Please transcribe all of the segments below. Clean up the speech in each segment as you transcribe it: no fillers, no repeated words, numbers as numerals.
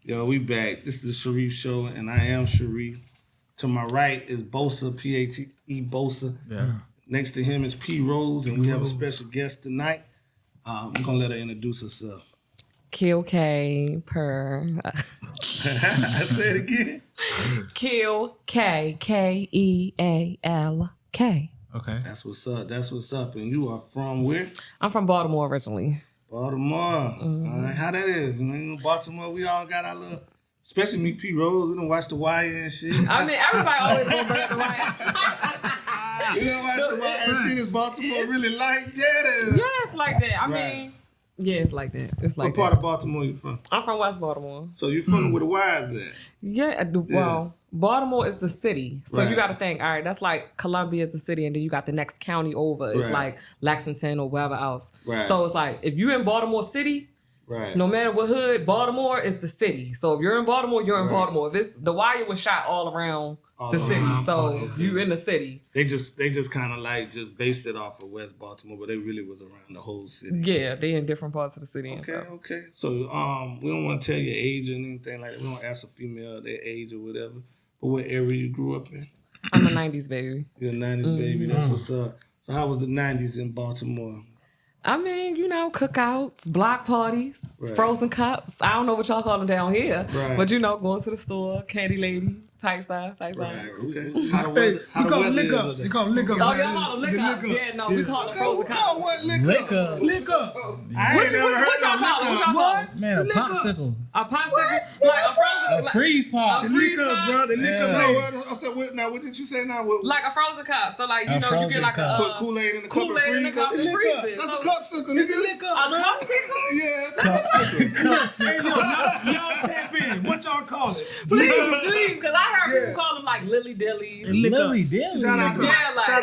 Yo, we back. This is the Sharif Show, and I am Sharif. To my right is Bosa, P-A-T-E Bosa. Yeah. Next to him is P. Rose, and we have a special guest tonight. We're going to let her introduce herself. Keal K per. Say it again. Keal K, Keal K. Okay. That's what's up. That's what's up. And you are from where? I'm from Baltimore originally. Baltimore. All right. How that is? You know, Baltimore, we all got our little, especially me, P. Rose. We done watch The Wire and shit. I mean, everybody always gonna bring up The Wire. You done watch The Wire and shit. Is Baltimore really like that? Yeah, it's like that. I mean, yeah, it's like that. It's like What part of Baltimore you from? I'm from West Baltimore. So you from where The Wire's at? Yeah, well, Baltimore is the city. So you got to think, all right, that's like Columbia is the city, and then you got the next county over. It's like Lexington or wherever else. Right. So it's like, if you're in Baltimore City, no matter what hood, Baltimore is the city. So if you're in Baltimore, you're in Baltimore. If it's, The Wire was shot all around the city. So you in the city. They just kind of like just based it off of West Baltimore, but they really was around the whole city. Yeah, they in different parts of the city. Okay. So we don't want to tell your age or anything like that. We don't ask a female their age or whatever. But what area you grew up in? I'm a 90s baby. You're a 90s baby. That's what's up. So how was the 90s in Baltimore? I mean, you know, cookouts, block parties, frozen cups. I don't know what y'all call them down here. But, you know, going to the store, candy lady, type stuff. Okay. How the weather lick ups. They call them lick ups. Oh, y'all call them lick ups. Yeah, no, we call them frozen cups. What lick up? Lick up. What y'all call them? What? Man, a popsicle. A popsicle? Like a frozen... A freeze pop. A The freeze lick up, cup? bro. The lick up. I said, what did you say now? Like a frozen cup. So, like, you know, you get like a... Put Kool-Aid in the cup and Kool-Aid in the freeze cup and it? freeze it. That's a cupsicle, It's a nigga. lick up, A man. cupsicle? Yeah, it's a cupsicle. Hey, yo, y'all tap in. What y'all call it? Please, because I heard people call them like Lily Dillies. Lick Lily ups. Dilly. Shout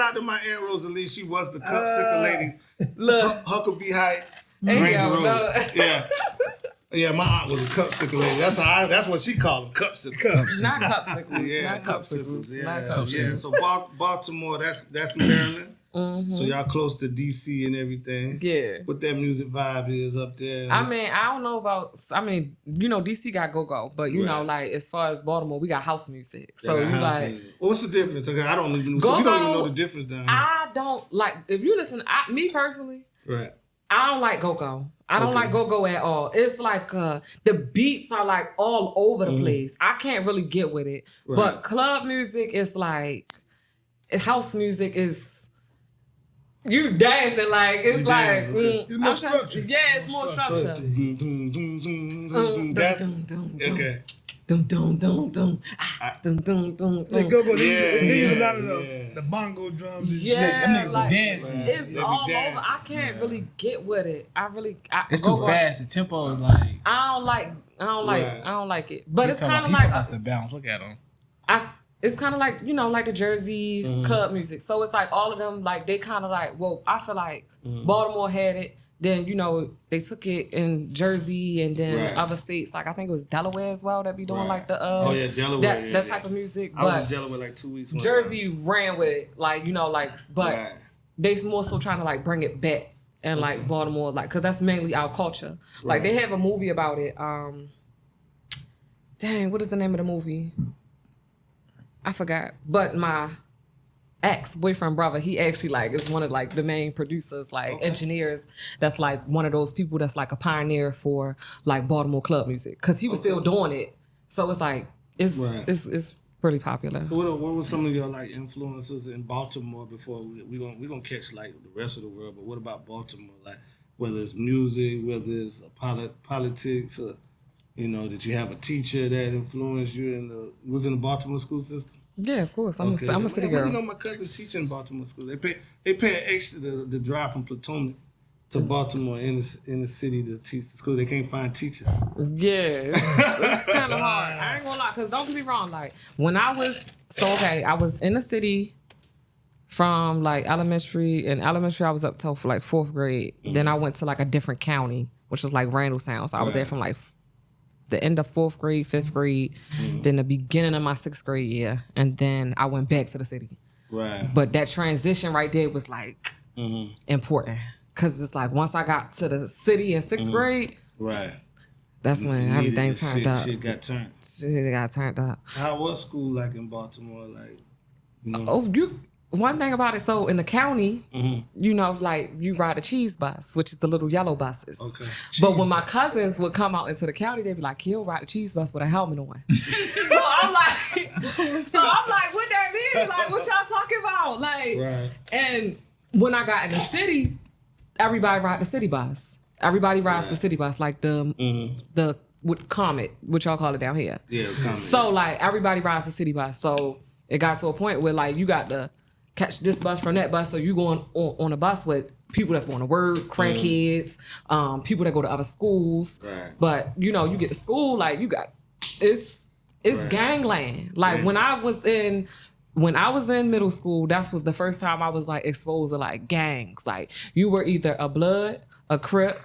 out to my Aunt Rosalie. She was the cupsicle lady. Look. Huckabee Heights. Hey, Range yo, Road. no. Yeah, my aunt was a cupsicle lady. That's what she called them, cupsicles. Not cupsicles. Yeah, Not cupsicles. Not Yeah, cupsicles. yeah. So Baltimore, that's Maryland. So y'all close to DC and everything. Yeah. What that music vibe is up there? I mean, I don't know about... I mean, you know, DC got go-go. But, you know, like, as far as Baltimore, we got house music. So, you like... Music. What's the difference? Okay, I don't even know. Go-go, So we don't even know the difference down here. I don't like... If you listen... me personally... Right. I don't like go-go. I don't like go-go at all. It's like the beats are like all over the place. I can't really get with it. Right. But club music is like... House music is... You dancing like... It's like... It's more structure. Yeah, it's more structure. That's okay. Dum dum dum dum. Dum dum dum. They go, but they use a lot of yeah. the bongo drums and shit. Yeah, Them niggas like, dancing. it's They be all dancing. over. I can't really get with it. It's too fast. The tempo is like... I don't like it. But it's kind of He like talking the bounce. Look at him. it's kind of like, you know, like the Jersey club music. So it's like all of them, like they kind of like, well, I feel like Baltimore had it. Then, you know, they took it in Jersey and then other states. Like, I think it was Delaware as well that be doing like the... Delaware. That type of music. I was But in Delaware like 2 weeks. Jersey ran with it. Like, you know, like... But they more so trying to, like, bring it back. And, like, Baltimore, like... Because that's mainly our culture. Like, they have a movie about it. Dang, what is the name of the movie? I forgot. But my... ex-boyfriend brother, he actually like is one of like the main producers, like engineers, that's like one of those people that's like a pioneer for like Baltimore club music, because he was still doing it. So it's like it's pretty popular. So what were some of your like influences in Baltimore before we gonna catch like the rest of the world? But what about Baltimore? Like whether it's music, whether it's politics, or you know, did you have a teacher that influenced you was in the Baltimore school system? Yeah, of course. I'm a city girl. You know, my cousin's teaching in Baltimore school. They pay extra to drive from Potomac to Baltimore in the city to teach the school. They can't find teachers. Yeah, it's kind of hard. I ain't gonna lie, because don't get me wrong. Like when I was I was in the city from like elementary. In elementary, I was up till for like 4th grade. Then I went to like a different county, which was like Randallstown. So I was there from like the end of 4th grade, 5th grade, then the beginning of my 6th grade year, and then I went back to the city. Right. But that transition right there was like important, because it's like once I got to the city in 6th grade, That's when You everything needed it. turned up. Shit got turned. Shit got turned up. How was school like in Baltimore? Like, you know. Oh, one thing about it, so in the county, Mm-hmm. you know, like you ride a cheese bus, which is the little yellow buses. Okay. But when my cousins would come out into the county, they'd be like, Keal ride a cheese bus with a helmet on. so I'm like, what that mean? Like, what y'all talking about? Like, Right. and when I got in the city, everybody ride the city bus. Everybody rides the city bus, like the Comet, what y'all call it down here. Yeah. Comment. So like everybody rides the city bus. So it got to a point where like you got to catch this bus from that bus. So you going on a bus with people that's going to work, crackheads, people that go to other schools. Right. But you know, you get to school, like you got it's gangland. Like when I was in middle school, that's was the first time I was like exposed to like gangs. Like you were either a Blood, a Crip,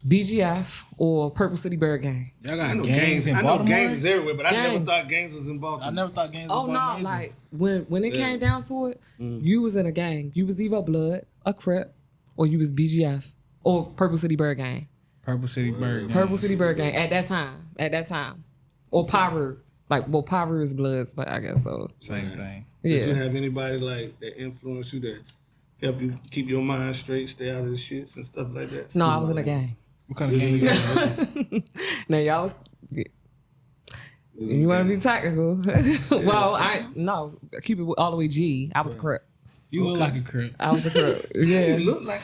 BGF, or Purple City Bird Gang. Y'all got gangs in I know Baltimore? gangs is everywhere, but I never Gangs. thought gangs was in Baltimore. I never thought gangs was Oh in no, Baltimore. like when it came down to it, you was in a gang. You was either a Blood, a Crip, or you was BGF or Purple City Bird Gang. Purple City Bird Gang. Purple City Bird Gang at that time. Or Pyro. Like, well, Pyro is Bloods, but I guess so. Same thing. Did you Yeah. have anybody like that influence you to help you keep your mind straight, stay out of the shits and stuff like that? No, I was in a gang. What kind of gang you got? Now y'all was. You want to be technical? Well, keep it all the way G. I was a Crip. You look like a Crip. I was a Crip. Yeah. You look like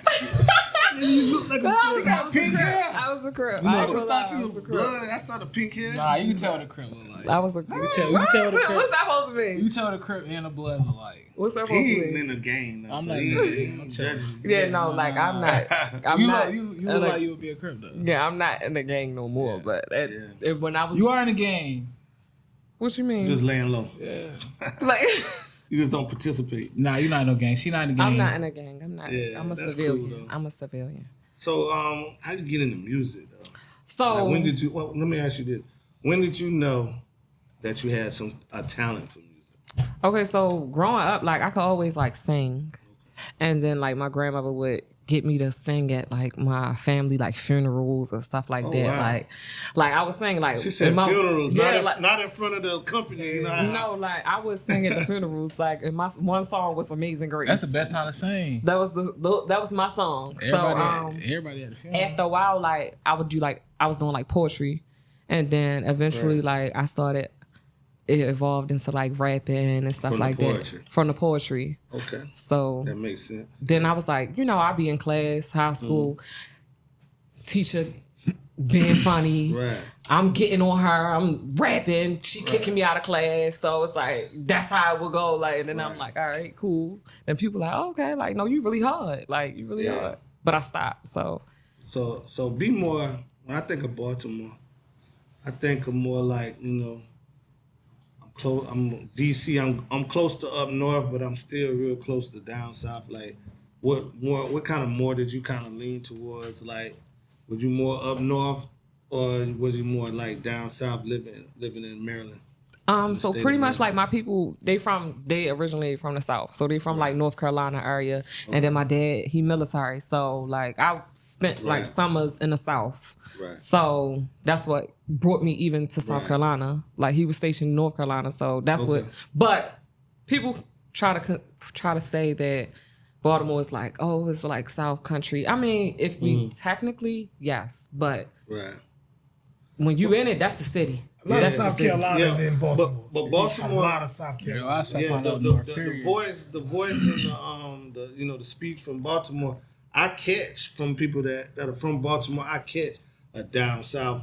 You look like a I got pink hair. I was a Crip. I I would have thought she was a Crip. blood. I saw the pink hair. Nah, you can tell what a Crip look like. I was a You can tell the Crip. What's that supposed to be? You tell the Crip and the Blood look like. What's that supposed He to ain't be? in the game. Though, I'm so not he in the ain't game. judging you. Yeah, no, like I'm not. I'm You not. look like you would be a Crip though. Yeah, I'm not in the gang no more. But when I was, You are in the gang. what you mean? Just laying low. Yeah. like, You just don't participate. Nah, you not in no gang. She not in the gang. I'm not in a gang. I'm not. Yeah, I'm a that's civilian. cool, though. I'm a civilian. So, how you get into music though? So Like, when did you? Well, let me ask you this: when did you know that you had a talent for music? okay, so growing up, like I could always like sing, and then like my grandmother would get me to sing at like my family like funerals and stuff like that. wow. Like I was saying like She said in my- funerals, yeah, not in front of the company. You know, no, like I would sing at the funerals. Like and my one song was Amazing Grace. That's the best time to sing. That was that was my song. Everybody at the funeral. After a while, like I would do like I was doing like poetry, and then eventually like I started. It evolved into like rapping and stuff From the like poetry. that from the poetry. okay, So that makes sense. then I was like, I'd be in class, high school, teacher being funny. Right. I'm getting on her, I'm rapping, she kicking me out of class. So it's like, that's how it would go. Like, and then I'm like, all right, cool. And people like, oh, okay, like, no, you really hard. Like, you really hard. But I stopped, so. So be more. When I think of Baltimore, I think of more like I'm DC. I'm close to up north, but I'm still real close to down south. Like, what kind of more did you kind of lean towards? Like, was you more up north, or was you more like down south, living in Maryland? So state pretty of much Maryland. like my people, they originally from the South. So they from like North Carolina area. And then my dad, he military. So like I spent like Right. summers in the South. Right. So that's what brought me even to South Right. Carolina. Like he was stationed in North Carolina. So that's Okay. but people try to say that Baltimore is like, oh, it's like South Country. I mean, if we technically, yes. But Right. when you in it, that's the city. A lot of That's the South city. Carolina is in Baltimore. but Baltimore- A lot of South Yeah, Carolina. I said Yeah, up the north, period. voice and the speech from Baltimore, I catch from people that are from Baltimore. I catch a down south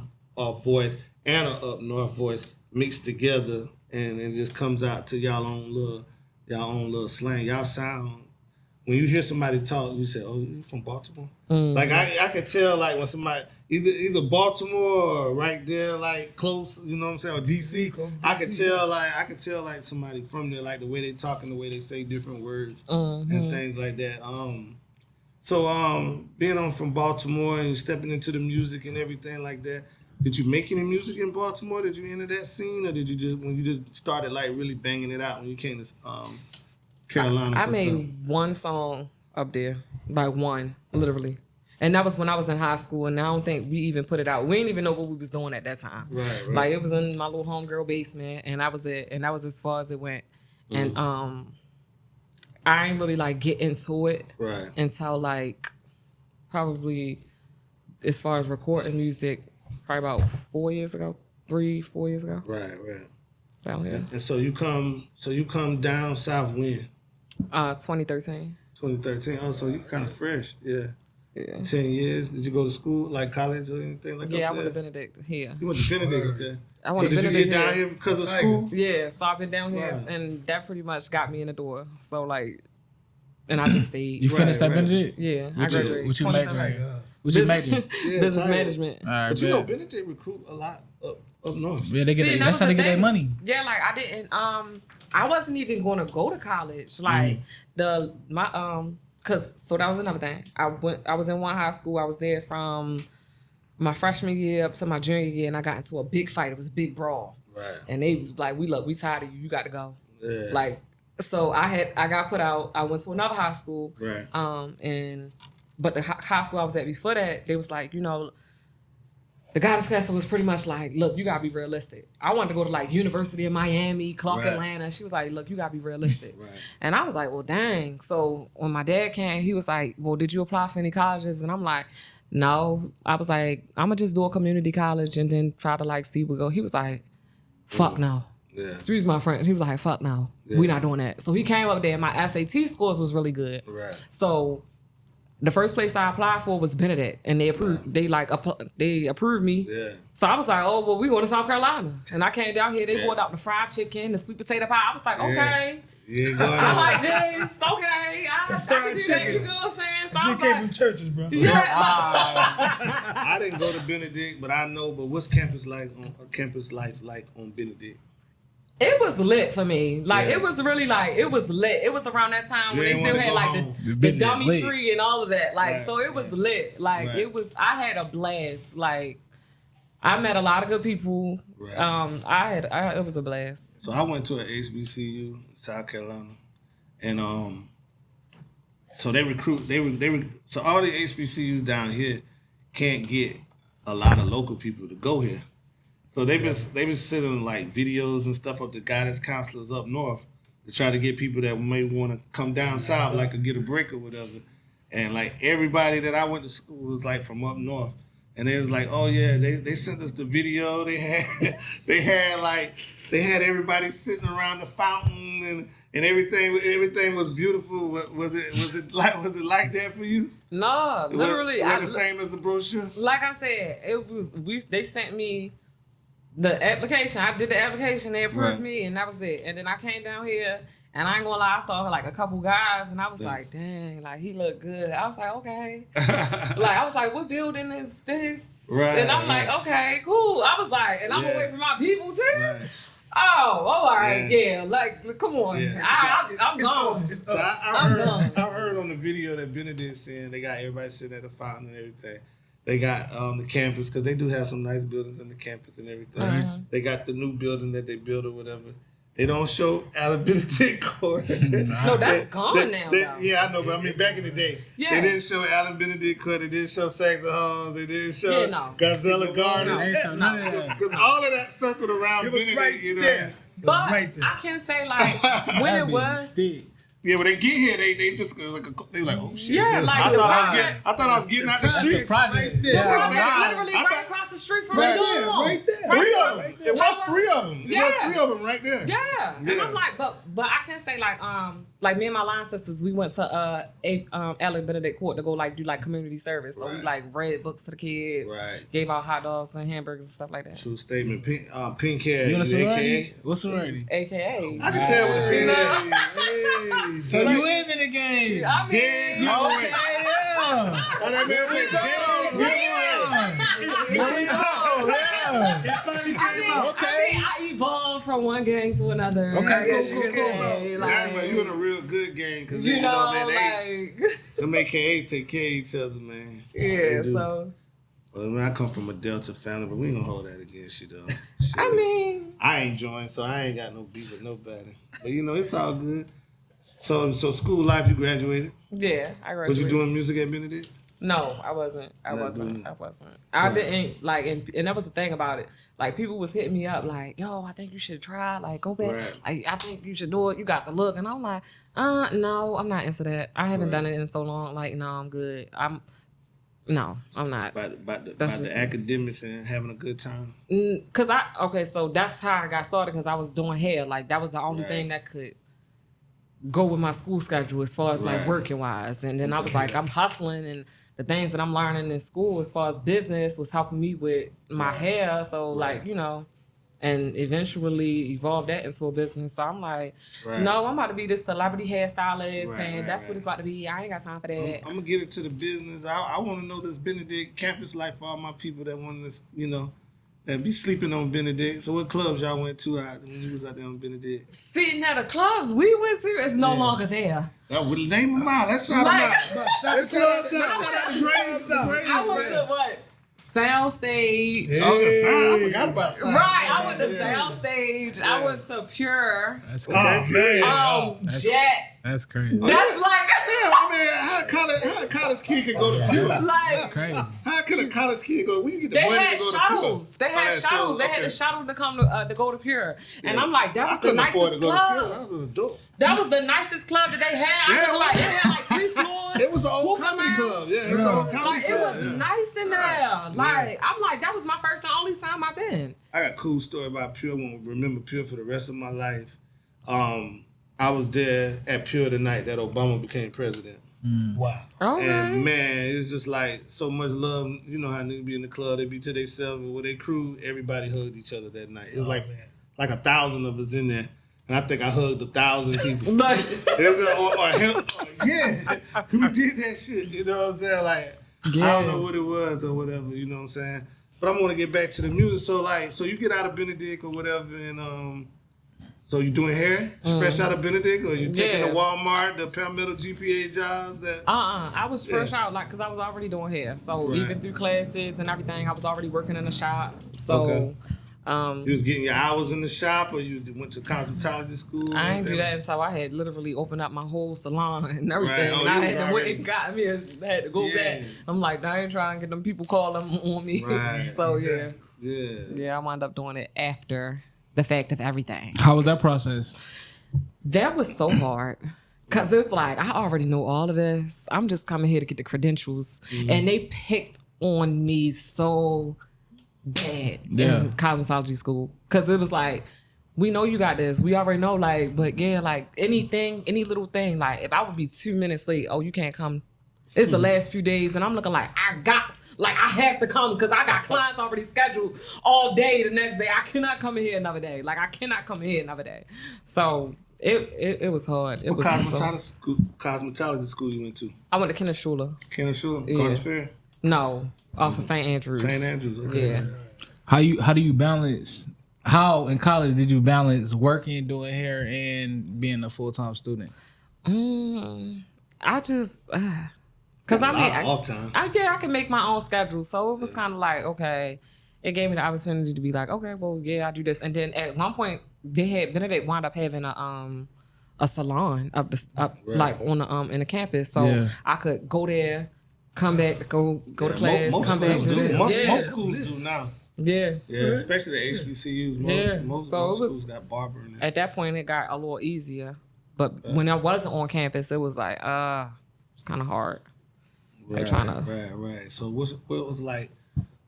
voice and a up north voice mixed together, and it just comes out to y'all own little slang. Y'all sound. When you hear somebody talk, you say, "Oh, you from Baltimore?" Like I can tell, like when somebody either Baltimore or right there, like close, you know what I'm saying, or DC. Close I DC. can tell like somebody from there, like the way they talk and the way they say different words and things like that. So being on from Baltimore and stepping into the music and everything like that. Did you make any music in Baltimore? Did you enter that scene, or did you just started like really banging it out when you came to Carolina? I and made stuff? one song up there, like one, literally. And that was when I was in high school, and I don't think we even put it out. We didn't even know what we was doing at that time. Right. Like it was in my little homegirl basement, and that was it. And that was as far as it went. And I ain't really like get into it until like probably as far as recording music, probably about 4 years ago, 3-4 years ago. Right. Down here. And so you come down south when? 2013. 2013. Oh, so you kind of fresh. Yeah. Yeah. 10 years. Did you go to school, like college or anything like that? Yeah, I went to Benedict here. You went to Benedict, okay. I went to Did Benedict you get down here because of school? Yeah, so I've been down here, and that pretty much got me in the door. So, like, and I just stayed. You finished that Benedict? Yeah, I graduated. What you majoring? What you majoring? Business management. All right, but you know, Benedict recruit a lot up north. Yeah, they get that's how they get their money. Yeah, like I didn't. I wasn't even going to go to college. Like cause so that was another thing. I was in one high school. I was there from my freshman year up to my junior year, and I got into a big fight. It was a big brawl. Right. And they was like, we tired of you. You got to go. Yeah. Like, so I got put out. I went to another high school. Right. But the high school I was at before that, they was like, you know, the guidance counselor was pretty much like, look, you gotta be realistic. I wanted to go to like University of Miami, Clark, Atlanta. She was like, look, you gotta be realistic. And I was like, well, dang. So when my dad came, he was like, well, did you apply for any colleges? And I'm like, no. I was like, I'm gonna just do a community college and then try to like see where we go. He was like, fuck no. Yeah. Excuse my friend. He was like, fuck no. Yeah. We not doing that. So he came up there and my SAT scores was really good. Right. So the first place I applied for was Benedict, and they approved. They they approved me. Yeah. So I was like, oh well, we going to South Carolina, and I came down here. They brought out the fried chicken, the sweet potato pie. I was like, okay, I like this. Okay, I can do that. You know what I'm saying? So you came from churches, bro. Yeah. I didn't go to Benedict, but I know. But what's campus life like on Benedict? It was lit for me. Like, it was really like, it was lit. It was around that time when they still had like the dummy tree and all of that. Like, so it was lit. Like, it was, I had a blast. Like, I met a lot of good people. Right. It was a blast. So I went to an HBCU, South Carolina. And so they recruit, so all the HBCUs down here can't get a lot of local people to go here. So they've been sending like videos and stuff up to guidance counselors up north to try to get people that may want to come down south, like to get a break or whatever. And like everybody that I went to school was like from up north, and they was like, oh yeah, they sent us the video. They had everybody sitting around the fountain and everything was beautiful. Was it like that for you? No, literally. Was it the same as the brochure? Like I said, they sent me the application. I did the application. They approved me, and that was it. And then I came down here, and I ain't gonna lie, I saw like a couple guys, and I was like, dang, like he looked good. I was like, okay. Like I was like, what building is this? Right. And I'm like, okay, cool. I was like, and I'm away from my people too. Right. Oh, all right, like, come on. Yeah. I'm gone. So I heard on the video that Benedict saying they got everybody sitting at the fountain and everything. They got the campus, because they do have some nice buildings on the campus and everything. Mm-hmm. They got the new building that they built or whatever. They don't show Allen Benedict Court. No, that's gone now, though. Yeah, I know, but I mean, back in the day, they didn't show Allen Benedict Court. They didn't show Saxon Halls. They didn't show Gazella Gardens. Because all of that circled around Benedict, right, you know. There. But I can say, like, when it was... Yeah, when they get here, they just they were like, oh shit. Yeah, like I thought I was getting out the streets. Right there. Literally right across the street from the dorm. Right there. Three of them. It was three of them. Yeah. It was three of them right there. Yeah. And I'm like, but I can say like me and my line sisters, we went to Allen Benedict Court to go like do like community service. So we like read books to the kids. Right. Gave out hot dogs and hamburgers and stuff like that. True statement. Pink hair. You know AKA? What's sorority? AKA. I can tell with the pink hair. So like, you is in the game. I mean, dead giveaway. Oh, that man went dead giveaway. I evolved from one gang to another. Okay, cool. Like, man, you in a real good gang, because you know, man, them AKA take care of each other, man. Yeah, so. Well, I mean, I come from a Delta family, but we ain't gonna hold that against you, though. Shit. I mean, I ain't joined, so I ain't got no beef with nobody. But you know, it's all good. So school life, you graduated? Yeah, I graduated. Was you doing music at Benedict? No, I wasn't. I didn't like, and that was the thing about it. Like people was hitting me up like, "Yo, I think you should try. Like, go back. Like, I think you should do it. You got the look." And I'm like, no, I'm not into that. I haven't done it in so long. Like, no, I'm good. I'm not. About the academics and having a good time. So that's how I got started because I was doing hair. Like that was the only thing that could go with my school schedule as far as like working wise. And then I was like, I'm hustling and the things that I'm learning in school as far as business was helping me with my hair. So like, you know, and eventually evolved that into a business. So I'm like, no, I'm about to be this celebrity hairstylist and that's what it's about to be. I ain't got time for that. I'm gonna get into the business. I want to know this Benedict campus life for all my people that want to, you know, and be sleeping on Benedict. So what clubs y'all went to when you was out there on Benedict? Sitting at the clubs we went to is no longer there. That would name them out. Let's shout them out. Let's shout out the Graves. I went to what? Soundstage. Yeah. I forgot about Soundstage. Right, I went to Soundstage. Yeah. I went to Pure. That's crazy. Jet. That's crazy. That's like, I mean, how a college kid can go to Pure? That's crazy. How can a college kid go? We can get the they money had to go shuttles. to Pure. They had shuttles. They had the shuttle to come to go to Pure. And I'm like, that was the nicest club. I was an adult. That was the nicest club that they had. I looked like they had like 3 floors. It was the old comedy club. Yeah, it was the old comedy club. It was nice in there. Like, I'm like, that was my first and only time I've been. I got a cool story about Pure. When we remember Pure for the rest of my life. I was there at Pure the night that Obama became president. Wow. Okay. And man, it's just like so much love. You know how niggas be in the club, they be to themselves with their crew. Everybody hugged each other that night. It was like 1,000 of us in there. And I think I hugged 1,000 people. Yeah, we did that shit. You know what I'm saying? Like, I don't know what it was or whatever. You know what I'm saying? But I'm gonna get back to the music. So you get out of Benedict or whatever, and so you doing hair fresh out of Benedict, or you taking the Walmart, the Palmetto GPA jobs? I was fresh out, like, cause I was already doing hair. So even through classes and everything, I was already working in the shop. So. You was getting your hours in the shop, or you went to cosmetology school? I ain't do that until I had literally opened up my whole salon and everything. Right. And I had to went and got me. I had to go back. I'm like, I ain't trying to get them people calling on me. Right. So I wound up doing it after the fact of everything. How was that process? That was so hard. Cause it's like, I already know all of this. I'm just coming here to get the credentials. And they picked on me so bad in cosmetology school, because it was like, we know you got this, we already know, like, but like any little thing, like if I would be 2 minutes late, oh, you can't come, it's the last few days, and I'm looking like I have to come because I got clients already scheduled all day the next day. I cannot come in here another day. So it was hard. What cosmetology school you went to? I went to Kenneth Schuler. Cornish Fair? No, off of St. Andrews. St. Andrews, okay. Yeah. How do you balance? How in college did you balance working, doing hair, and being a full-time student? I just, cause I can make my own schedule. So it was kind of like, okay, it gave me the opportunity to be like, okay, well, I do this. And then at one point, Benedict wound up having a salon like on the in the campus, so I could go there. Come back, go to class, come back. Most schools do now. Yeah, especially the HBCUs. Most schools got barber in there. At that point, it got a little easier. But when I wasn't on campus, it was like, it's kind of hard. Right. So what was like?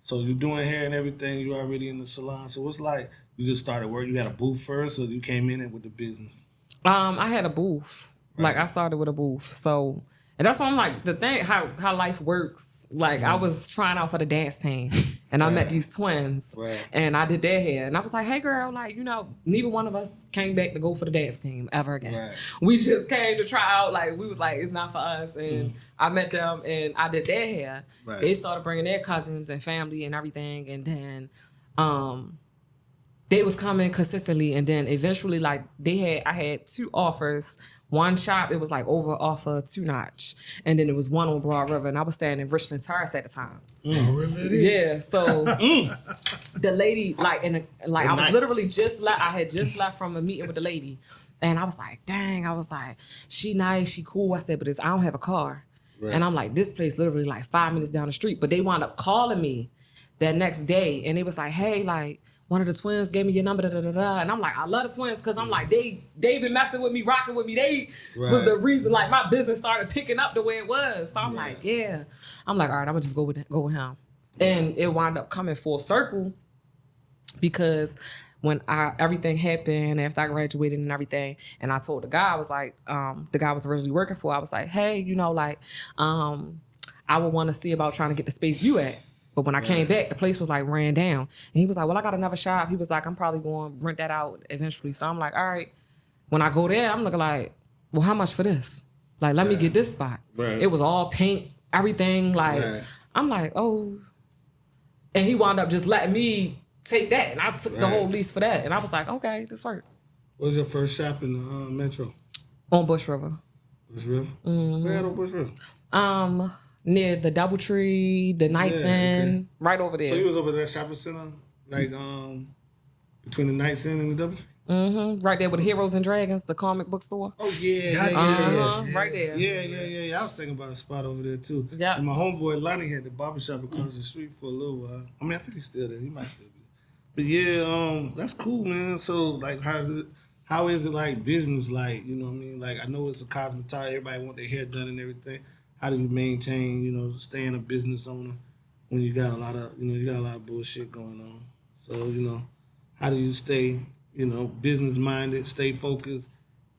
So you're doing hair and everything. You already in the salon. So what's like? You just started work. You had a booth first, or you came in it with the business? I had a booth. Like I started with a booth. So. And that's why I'm like, the thing, how life works. Like, I was trying out for the dance team, and I met these twins, and I did their hair. And I was like, hey, girl, like, neither one of us came back to go for the dance team ever again. Right. We just came to try out. Like, we was like, it's not for us. And I met them, and I did their hair. Right. They started bringing their cousins and family and everything. And then they was coming consistently. And then eventually, like, I had 2 offers. One shop, it was like over off of 2-Notch. And then it was one on Broad River. And I was staying in Richland Terrace at the time. Yeah, so the lady, I was literally I had just left from a meeting with the lady. And I was like, dang, she nice, she cool. I said, but I don't have a car. Right. And I'm like, this place literally like 5 minutes down the street. But they wound up calling me that next day, and it was like, hey, like, one of the twins gave me your number, And I'm like, I love the twins, because I'm like, they been messing with me, rocking with me. They was the reason, like, my business started picking up the way it was. So I'm like, yeah. I'm like, all right, I'm gonna just go with him. And it wound up coming full circle, because when everything happened after I graduated and everything, and I told the guy, I was like, the guy I was originally working for, I was like, hey, you know, like, I would want to see about trying to get the space you at. But when I came back, the place was like ran down. And he was like, well, I got another shop. He was like, I'm probably going to rent that out eventually. So I'm like, all right. When I go there, I'm looking like, well, how much for this? Like, let me get this spot. Right. It was all paint, everything. Like, I'm like, oh. And he wound up just letting me take that. And I took the whole lease for that. And I was like, okay, this worked. What was your first shop in the Metro? On Bush River. Bush River? Where at on Bush River? Near the Doubletree, the Knights Inn, right over there. So you was over that shopping center, like between the Knights Inn and the Doubletree? Mm-hmm. Right there with Heroes and Dragons, the comic book store. Oh yeah. Right there. Yeah. I was thinking about a spot over there too. Yeah. And my homeboy Lonnie had the barbershop across the street for a little while. I mean, I think he's still there. He might still be. But yeah, that's cool, man. So like, how is it like business? Like, you know what I mean? Like, I know it's a cosmetology. Everybody want their hair done and everything. How do you maintain, you know, staying a business owner when you got a lot of bullshit going on? So, you know, how do you stay, you know, business minded, stay focused,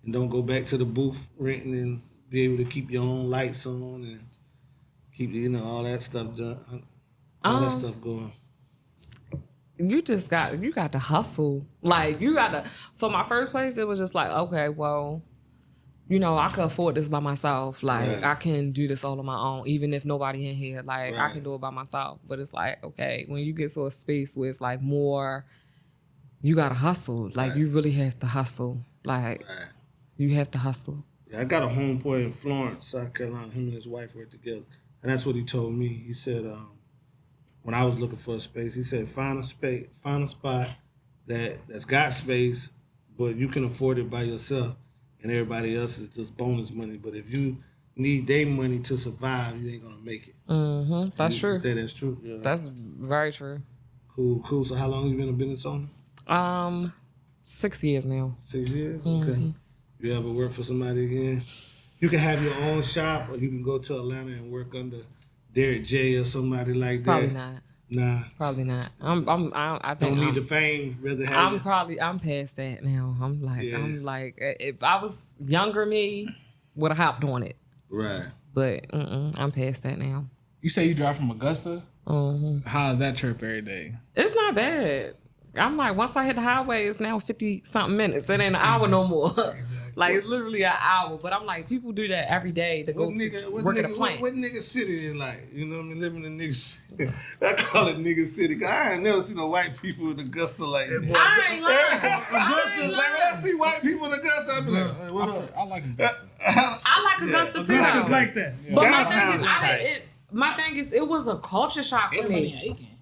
and don't go back to the booth renting and be able to keep your own lights on and keep, you know, all that stuff done, all that stuff going? You got to hustle. Like, you got to. So my first place, it was just like, okay, well, you know, I could afford this by myself. Like, I can do this all on my own, even if nobody in here. Like, I can do it by myself. But it's like, okay, when you get to a space where it's like more, you gotta hustle. Like, you really have to hustle. Like, you have to hustle. Yeah, I got a homeboy in Florence, South Carolina. Him and his wife work together, and that's what he told me. He said, when I was looking for a space, he said, find a spot that's got space, but you can afford it by yourself. And everybody else is just bonus money. But if you need their money to survive, you ain't gonna make it. Mm-hmm. That's true. That's true. Yeah. That's very true. Cool. So how long you been a business owner? 6 years now. 6 years? Okay. You ever work for somebody again? You can have your own shop, or you can go to Atlanta and work under Derek J or somebody like that. Probably not. Nah. Probably not. I think don't need the fame. Rather have. I'm past that now. I'm like, if I was younger me, would have hopped on it. Right. But I'm past that now. You say you drive from Augusta? Mm-hmm. How is that trip every day? It's not bad. I'm like, once I hit the highway, it's now 50-something minutes. It ain't an hour no more. Like, it's literally an hour. But I'm like, people do that every day to go work at a plant. What nigga city is like? You know what I mean? Living in nigga city. I call it nigga city. Cause I ain't never seen no white people in Augusta like that. I ain't lying. Like, when I see white people in Augusta, I be like, hey, what up? I like Augusta. I like Augusta too. Augusta's like that. But my thing is, it was a culture shock for me.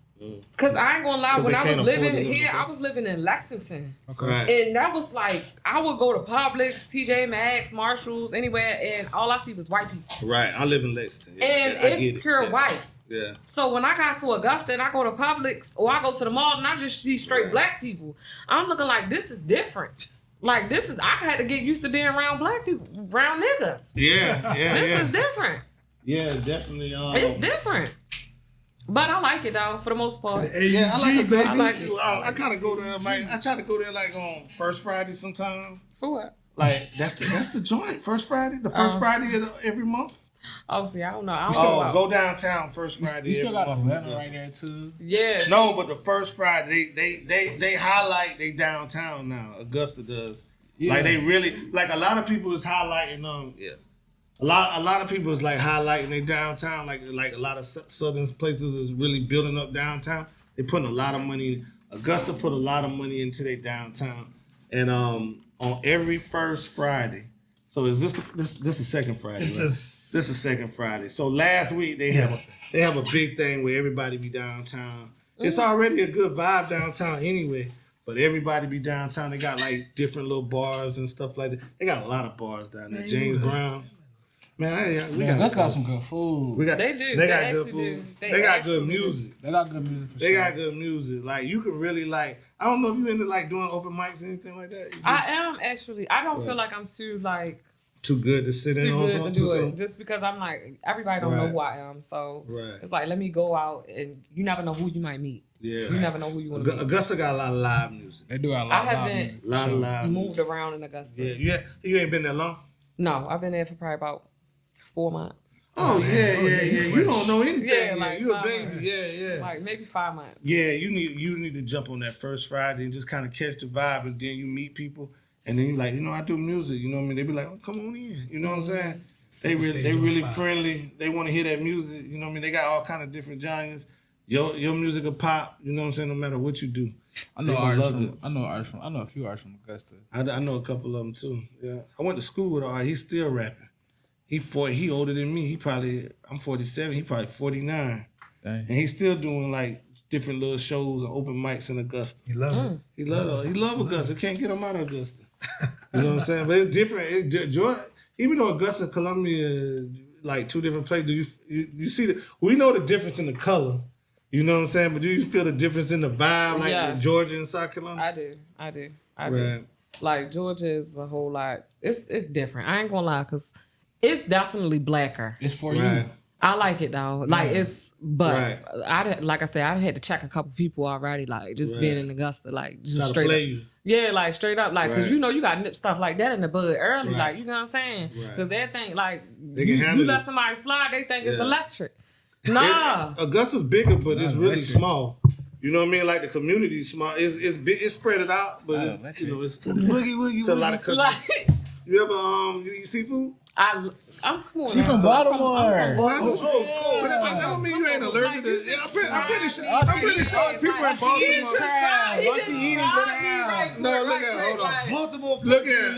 Cause I ain't gonna lie, when I was living here, I was living in Lexington. Okay. Right. And that was like, I would go to Publix, TJ Maxx, Marshalls, anywhere, and all I see was white people. Right. I live in Lexington. Yeah, and it's pure white. Yeah. So when I got to Augusta and I go to Publix or I go to the mall and I just see straight black people, I'm looking like, this is different. Like, I had to get used to being around black people, around niggas. Yeah. This is different. Yeah, definitely. It's different. But I like it though, for the most part. Yeah, I like it. I like it. I kind of go there. Like, I try to go there like on First Friday sometime. For what? Like that's the joint. First Friday, the first Friday of every month. Oh, see, I don't know. Go downtown first Friday. You still got every month. Atlanta right there too. Yeah. No, but the first Friday they highlight they downtown now. Augusta does. Yeah. Like they really like a lot of people is highlighting A lot of people is like highlighting their downtown, like a lot of southern places is really building up downtown. They putting a lot of money. Augusta put a lot of money into their downtown, and on every first Friday. So is this the second Friday? Right? This is second Friday. So last week they have a big thing where everybody be downtown. It's already a good vibe downtown anyway. But everybody be downtown. They got like different little bars and stuff like that. They got a lot of bars down there. James Brown. Man, we Augusta got some good food. They do. They got actually good food. do. They got actually good music. They got good music for They sure. got good music. Like you can really like. I don't know if you into like doing open mics or anything like that. I am actually. I don't feel like I'm too like too good to sit in too on good to something. do it. Just because I'm like everybody don't know Right. who I am, so Right. it's like let me go out and you never know who you might meet. Yeah. You never know who you want to meet. Augusta got a lot of live music. They do got a lot I of live haven't music. A lot of live moved music. around in Augusta. Yeah. You ain't been there long? No, I've been there for probably about 4 months. Oh, yeah. You don't know anything. Yeah, Yeah, like you a 5 baby. months. Yeah. Like maybe 5 months. Yeah, you need to jump on that first Friday and just kind of catch the vibe, and then you meet people, and then you like, I do music. You know what I mean? They be like, oh, come on in. You know what I'm saying? They really friendly. They want to hear that music. You know what I mean? They got all kind of different genres. Your music will pop. You know what I'm saying? No matter what you do. I know a few artists from Augusta. I know a couple of them too. Yeah, I went to school with Art. He's still rapping. He older than me. I'm 47. He probably 49. Dang. And he's still doing like different little shows and open mics in Augusta. You love it. He love Augusta. Can't get him out of Augusta. You know what I'm saying? But it's different. Even though Augusta and Columbia like two different places, you see we know the difference in the color. You know what I'm saying? But do you feel the difference in the vibe, like Yes. Georgia and South Carolina? I do. Right. Like Georgia is a whole lot. It's different. I ain't gonna lie, cause it's definitely blacker. It's for Right. you. I like it though. Like but Right. like I said, I had to check a couple people already. Like just being in Augusta, like just Try to straight play up. you. Yeah, like straight up, like because Right. you got nip stuff like that in the bud early. Right. Like you know what I'm saying? Right. Because they think like They can handle you let it. somebody slide, they think it's Yeah. electric. Nah. Augusta's bigger, but it's really electric. small. You know what I mean? Like the community's small. It's big. It's spread it out, but it's it's Woogie, a lot of country. Like You ever you eat seafood? I'm come on. She now. from Baltimore. Cool. But that don't mean you ain't allergic to it. I'm pretty sure people in Baltimore. Why she eating so now? No, look at hold on. Baltimore. Look at.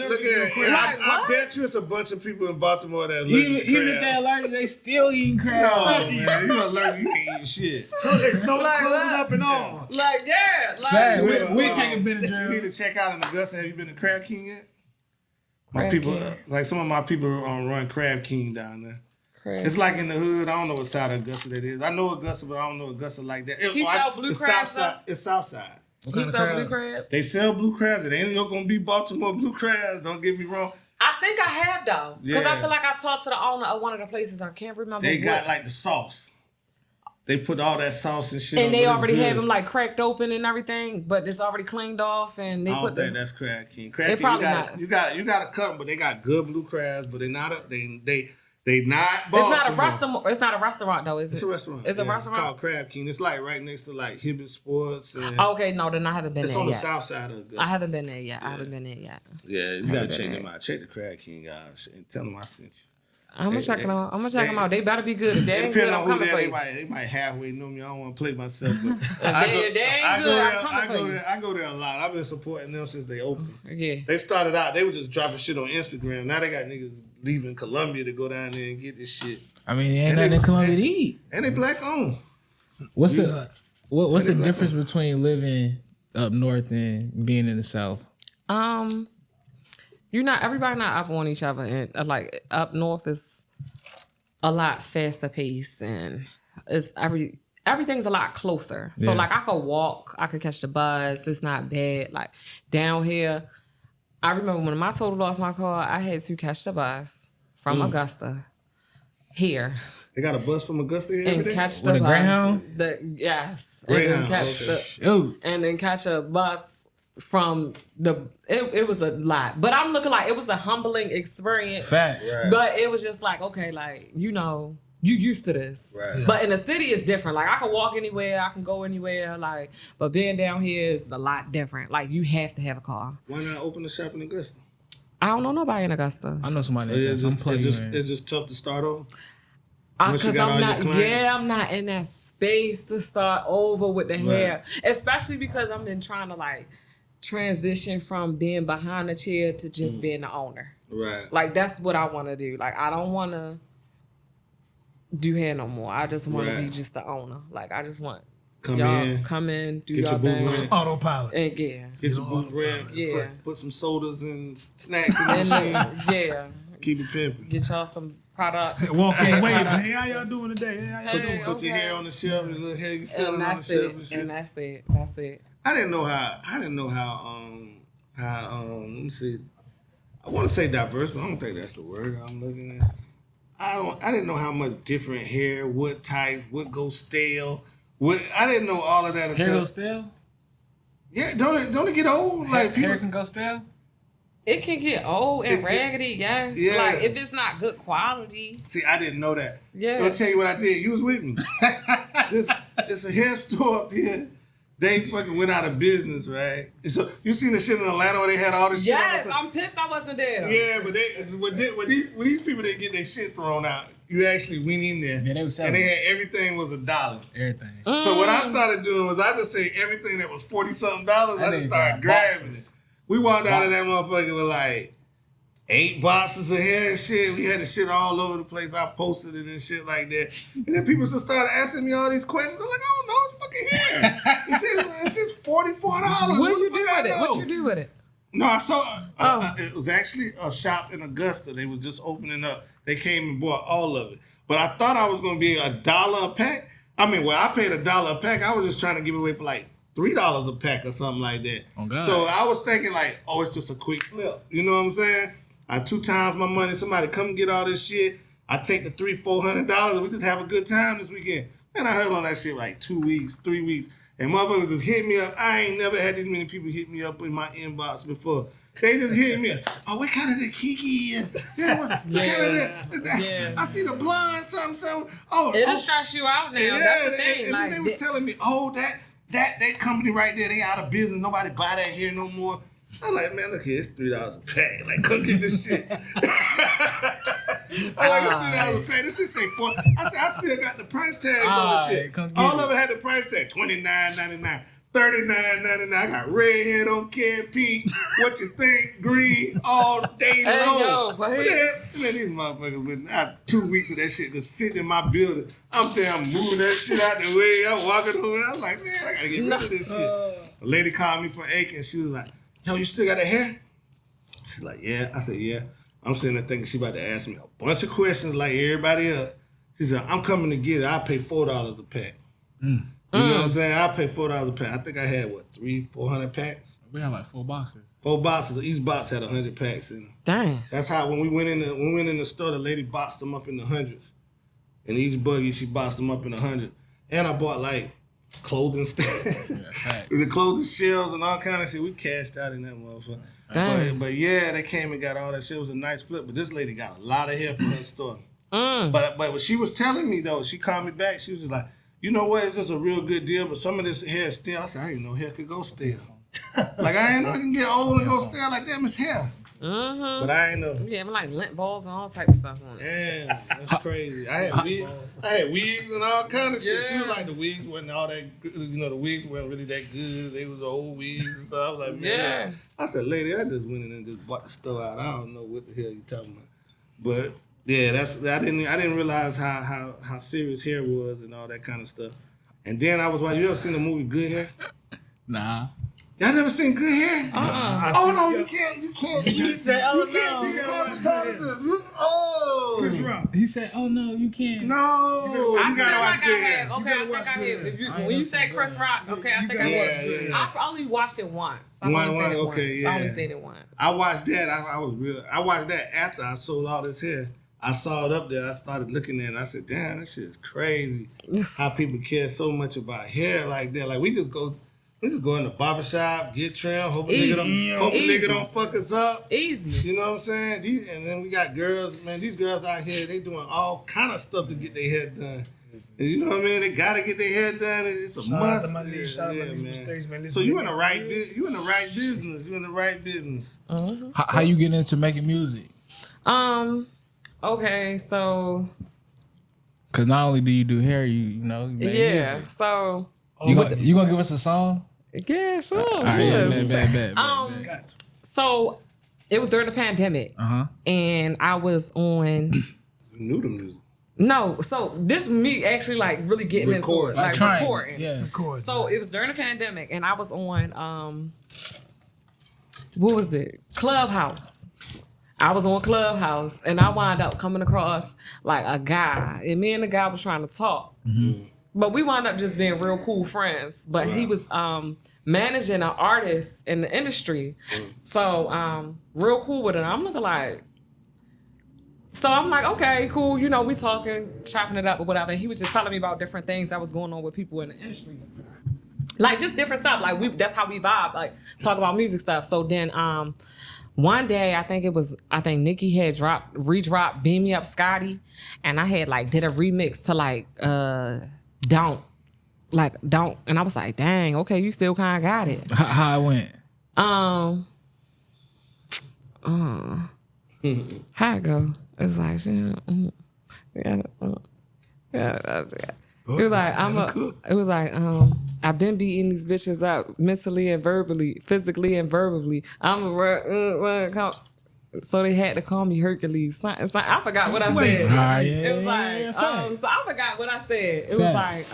Right, I what? bet you it's a bunch of people in Baltimore that Even allergic to if they crabs. allergic, they still eating No, crab. man, you allergic. You ain't eating shit. No Like closing that. up and all. Like yeah, like Fact. You We ever, taking You need Benadryl. to check out in Augusta. Have you been to Crab King yet? My Crab people, King. like some of my people, run Crab King down there. crab. It's like in the hood. I don't know what side of Augusta that is. I know Augusta, but I don't know Augusta like that. He sell blue it's crabs, South side. It's South side. He sell blue crab. They sell blue crabs. It ain't gonna be Baltimore blue crabs. Don't get me wrong. I think I have though, because I Yeah. feel like I talked to the owner of one of the places. I can't remember. They what. got like the sauce. They put all that sauce and shit. and on, they but it's already good. have them like cracked open and everything, but it's already cleaned off, and they I put don't think the. that's Crab King. They Crab King, probably not. you got to cut them, but they got good blue crabs. But they not they not It's Baltimore. not a restaurant. It's not a restaurant though, is it? It's a restaurant. It's a Yeah, restaurant. It's called Crab King. It's like right next to like Hibbett Sports. And Okay, no, then I haven't been it's there on the yet. south side of Augusta. I haven't been there yet. I haven't been there yet. Yeah, you gotta check them out. Check the Crab King guys and tell them I sent you. I'm gonna check them out. I'm gonna check them out. They better be good. If they ain't Depending good, on I'm who coming they for are, you. they might halfway know me. I don't want to play myself, but they ain't good, I'm coming for you. I go there a lot. I've been supporting them since they opened. Yeah. They started out, they were just dropping shit on Instagram. Now they got niggas leaving Columbia to go down there and get this shit. I mean, ain't And nothing they- in Columbia to eat. And they black owned. What's the They black difference between living up north and being in the south? Everybody not up on each other, and like up north is a lot faster paced, and it's everything's a lot closer. So Yeah. like I could walk, I could catch the bus. It's not bad. Like down here, I remember when my total lost my car, I had to catch the bus from Augusta here They got a bus from Augusta here every and day? catch the With a bus. Greyhound? Yes, Greyhound, and then catch okay. and then catch a bus from it was a lot, but I'm looking like it was a humbling experience. Fact. Right. But it was just like, okay, like, you used to this. Right. But in the city, it's different. Like, I can walk anywhere, I can go anywhere. Like, but being down here is a lot different. Like, you have to have a car. Why not open a shop in Augusta? I don't know nobody in Augusta. I know somebody that It's does. I'm just, playing. it's just tough to start over. Once you Because got all I'm your not, clients? I'm not in that space to start over with the hair. Especially because I've been trying to, like, transition from being behind the chair to just being the owner. Right. Like, that's what I want to do. Like, I don't want to do hair no more. I just want to be Right. just the owner. Like, I just want Come y'all in, come in, do get y'all your booth thing. ready. Autopilot. And yeah. Get your booth ready. Yeah. Put some sodas and snacks in the And machine. yeah. Keep it pimping. Get y'all some products. Walk on the way, man. Hey, how y'all doing today? Hey, how y'all doing? Put your hair on the shelf, your little hair you selling And on the that's shelf it. and shit. And that's it. That's it. I didn't know how let me see. I want to say diverse, but I don't think that's the word I'm looking at. I didn't know how much different hair, what type, what goes stale. I didn't know all of that until Hair go stale? Yeah, don't it get old? Like people Hair can go stale? It can get old and raggedy, yes. Yeah. Like if it's not good quality. See, I didn't know that. Yeah. I'll tell you what I did. You was with me. It's a hair store up here. They fucking went out of business, right? So you seen the shit in Atlanta where they had all this shit? Yes, I'm pissed I wasn't there. Yeah, but when these people didn't get their shit thrown out, you actually went in there. Yeah, they was selling and they had everything was $1. everything. So what I started doing was I just say everything that was $40-something, I just started grabbing it. We walked out of that motherfucker with like 8 boxes of hair and shit. We had the shit all over the place. I posted it and shit like that. And then people just started asking me all these questions. I'm like, I don't know, it's fucking hair. This shit's $44. What you do with it? What you do with it? No, I saw it was actually a shop in Augusta. They was just opening up. They came and bought all of it. But I thought I was going to be $1 a pack. I mean, well, I paid $1 a pack. I was just trying to give away for like $3 a pack or something like that. Oh, God. So I was thinking like, oh, it's just a quick flip. You know what I'm saying? I 2 times my money. Somebody come get all this shit. I take the $300-400 and we just have a good time this weekend. Man, I heard on that shit like 2 weeks, 3 weeks. And motherfuckers just hit me up. I ain't never had this many people hit me up in my inbox before. They just hit me up. Oh, what kind of the Kiki? Yeah, what kind of that? Yeah. I see the blonde, something. Oh, It'll stress you out now. yeah, That's the thing. And Like, then they was telling me, oh, that company right there, they out of business. Nobody buy that here no more. I'm like, man, look here, it's $3 a pack. Like, come get this shit. I'm like, it's $3 a pack. This shit say $4. I said, I still got the price tag on the shit. All of it had the price tag, $29.99. $39.99. I got red hair, don't care, pink. What you think? Green all day long. Hey, yo, What the hell? Man, these motherfuckers with 2 weeks of that shit just sitting in my building. I'm moving that shit out the way. I'm walking over. I was like, man, I gotta get rid of this shit. A lady called me from Aiken. She was like, yo, you still got that hair? She's like, yeah. I said, yeah. I'm sitting there thinking she about to ask me a bunch of questions like everybody else. She said, I'm coming to get it. I'll pay $4 a pack. You know what I'm saying? I'll pay $4 a pack. I think I had, 300-400 packs? We had like 4 boxes. 4 boxes. Each box had 100 packs in it. dang. That's how when we went in the store, the lady boxed them up in the hundreds. And each buggy, she boxed them up in the hundreds. And I bought like clothing stuff. The clothing shelves and all kind of shit. We cashed out in that motherfucker. Dang. But yeah, they came and got all that shit. It was a nice flip. But this lady got a lot of hair from her store. But what she was telling me though, she called me back. She was just like, you know what? It's just a real good deal. But some of this hair is stale. I said, I didn't know hair could go stale. Like I ain't know it can get old and go stale. Like damn, it's hair. But I ain't know. Yeah, like lint balls and all type of stuff on it. Damn, that's crazy. I had wigs and all kind of shit. She was like, the wigs wasn't all that good. You know, the wigs weren't really that good. They was old wigs and stuff. I was like, man. Yeah. I said, lady, I just went in and just bought the store out. I don't know what the hell you talking about. But yeah, I didn't realize how serious hair was and all that kind of stuff. And then I was watching. You ever seen the movie Good Hair? Nah. Y'all never seen Good Hair? Oh no, you can't. He said, oh no. Oh. Chris Rock. He said, oh no, you can't. No, I you feel gotta watch like I Good Hair. have. Okay, I think I have. If you, I ain't when you never said seen Chris Good Rock, okay, I You think gotta I watch watched Good it. Hair. I only watched it once. I only seen it once. okay, I only yeah. seen it once. I watched that. I watched that after I sold all this hair. I saw it up there. I started looking at it. And I said, damn, that shit is crazy. How people care so much about hair like that. Like we just go in the barbershop, get trimmed, hope a nigga don't fuck us up. Easy. You know what I'm saying? And then we got girls, man. These girls out here, they doing all kind of stuff to get their hair done. And you know what I mean? They gotta get their hair done. It's a Shout out must. to my niece. Shout out to my niece man. mistakes, man. Listen So to you me. in the right business. You in the right business. You in the right business. How you get into making music? Okay, so Because not only do you do hair, you know, you make yeah, music. so You gonna give us a song? yeah, sure. All right, yeah. bet. Got to. So it was during the pandemic, and I was on. You knew the music. No, so this was me actually like really getting into it, like trying. recording. Yeah. Record. So it was during the pandemic, and I was on what was it? Clubhouse. I was on Clubhouse and I wound up coming across like a guy, and me and the guy was trying to talk, but we wound up just being real cool friends. But he was managing an artist in the industry, so real cool with it. I'm looking like. So I'm like, okay, cool. You know, we talking, chopping it up or whatever. And he was just telling me about different things that was going on with people in the industry. Like just different stuff. Like that's how we vibe, like talk about music stuff. So then one day I think Nicki had redropped Beam Me Up Scotty, and I had like did a remix to like Don't. And I was like, dang, okay, you still kinda got it. How it went? How it go? It was like, It was like, I've been beating these bitches up mentally and verbally, physically and verbally. So they had to call me Hercules. It's like, I forgot what I said. It was like, so I forgot what I said. It was like,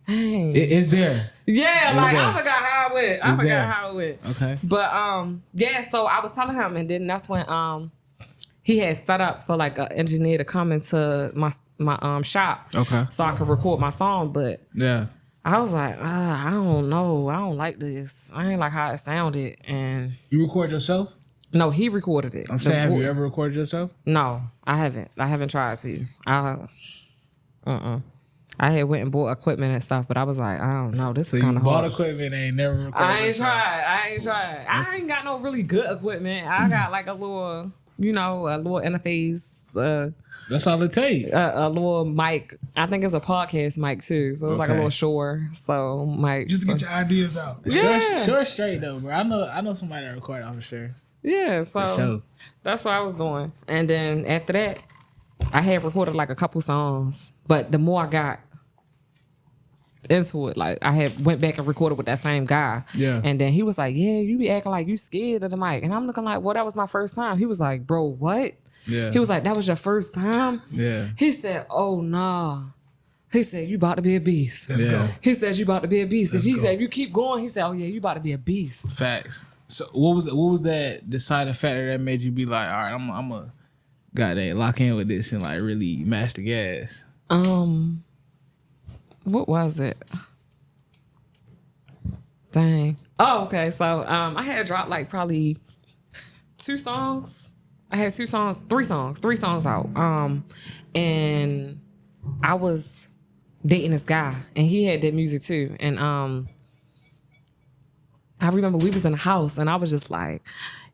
dang. It's there. Yeah, like I forgot how it went. I forgot how it went. Okay. But yeah, so I was telling him, and then that's when he had set up for like an engineer to come into my shop. Okay. So I could record my song, but yeah. I was like, I don't know. I don't like this. I ain't like how it sounded. And you record yourself? No, he recorded it. I'm saying, have you ever recorded yourself? No, I haven't. I haven't tried to. I had went and bought equipment and stuff, but I was like, I don't know. This is kind of hard. Bought equipment and ain't never recorded. I ain't tried. I ain't got no really good equipment. I got like a little interface. That's all it takes. A little mic. I think it's a podcast mic too. So it's like a little Shure. So mic. Just to get your ideas out. Yeah. Sure straight though, bro. I know somebody that recorded off of Shure. Yeah, so that's what I was doing. And then after that, I had recorded like a couple songs. But the more I got into it, like I had went back and recorded with that same guy. Yeah. And then he was like, yeah, you be acting like you scared of the mic. And I'm looking like, well, that was my first time. He was like, bro, what? Yeah. He was like, that was your first time? Yeah. He said, oh, nah. He said, you about to be a beast. Let's go. He said, you about to be a beast. Let's And he go. said, if you keep going, he said, oh, yeah, you about to be a beast. Facts. So what was that deciding factor that made you be like, all right, I'm a goddamn lock in with this and like really mash the gas? What was it? Dang. Oh, okay. So I had dropped like probably 2 songs. I had 3 songs out. And I was dating this guy, and he had that music too. And I remember we was in the house, and I was just like,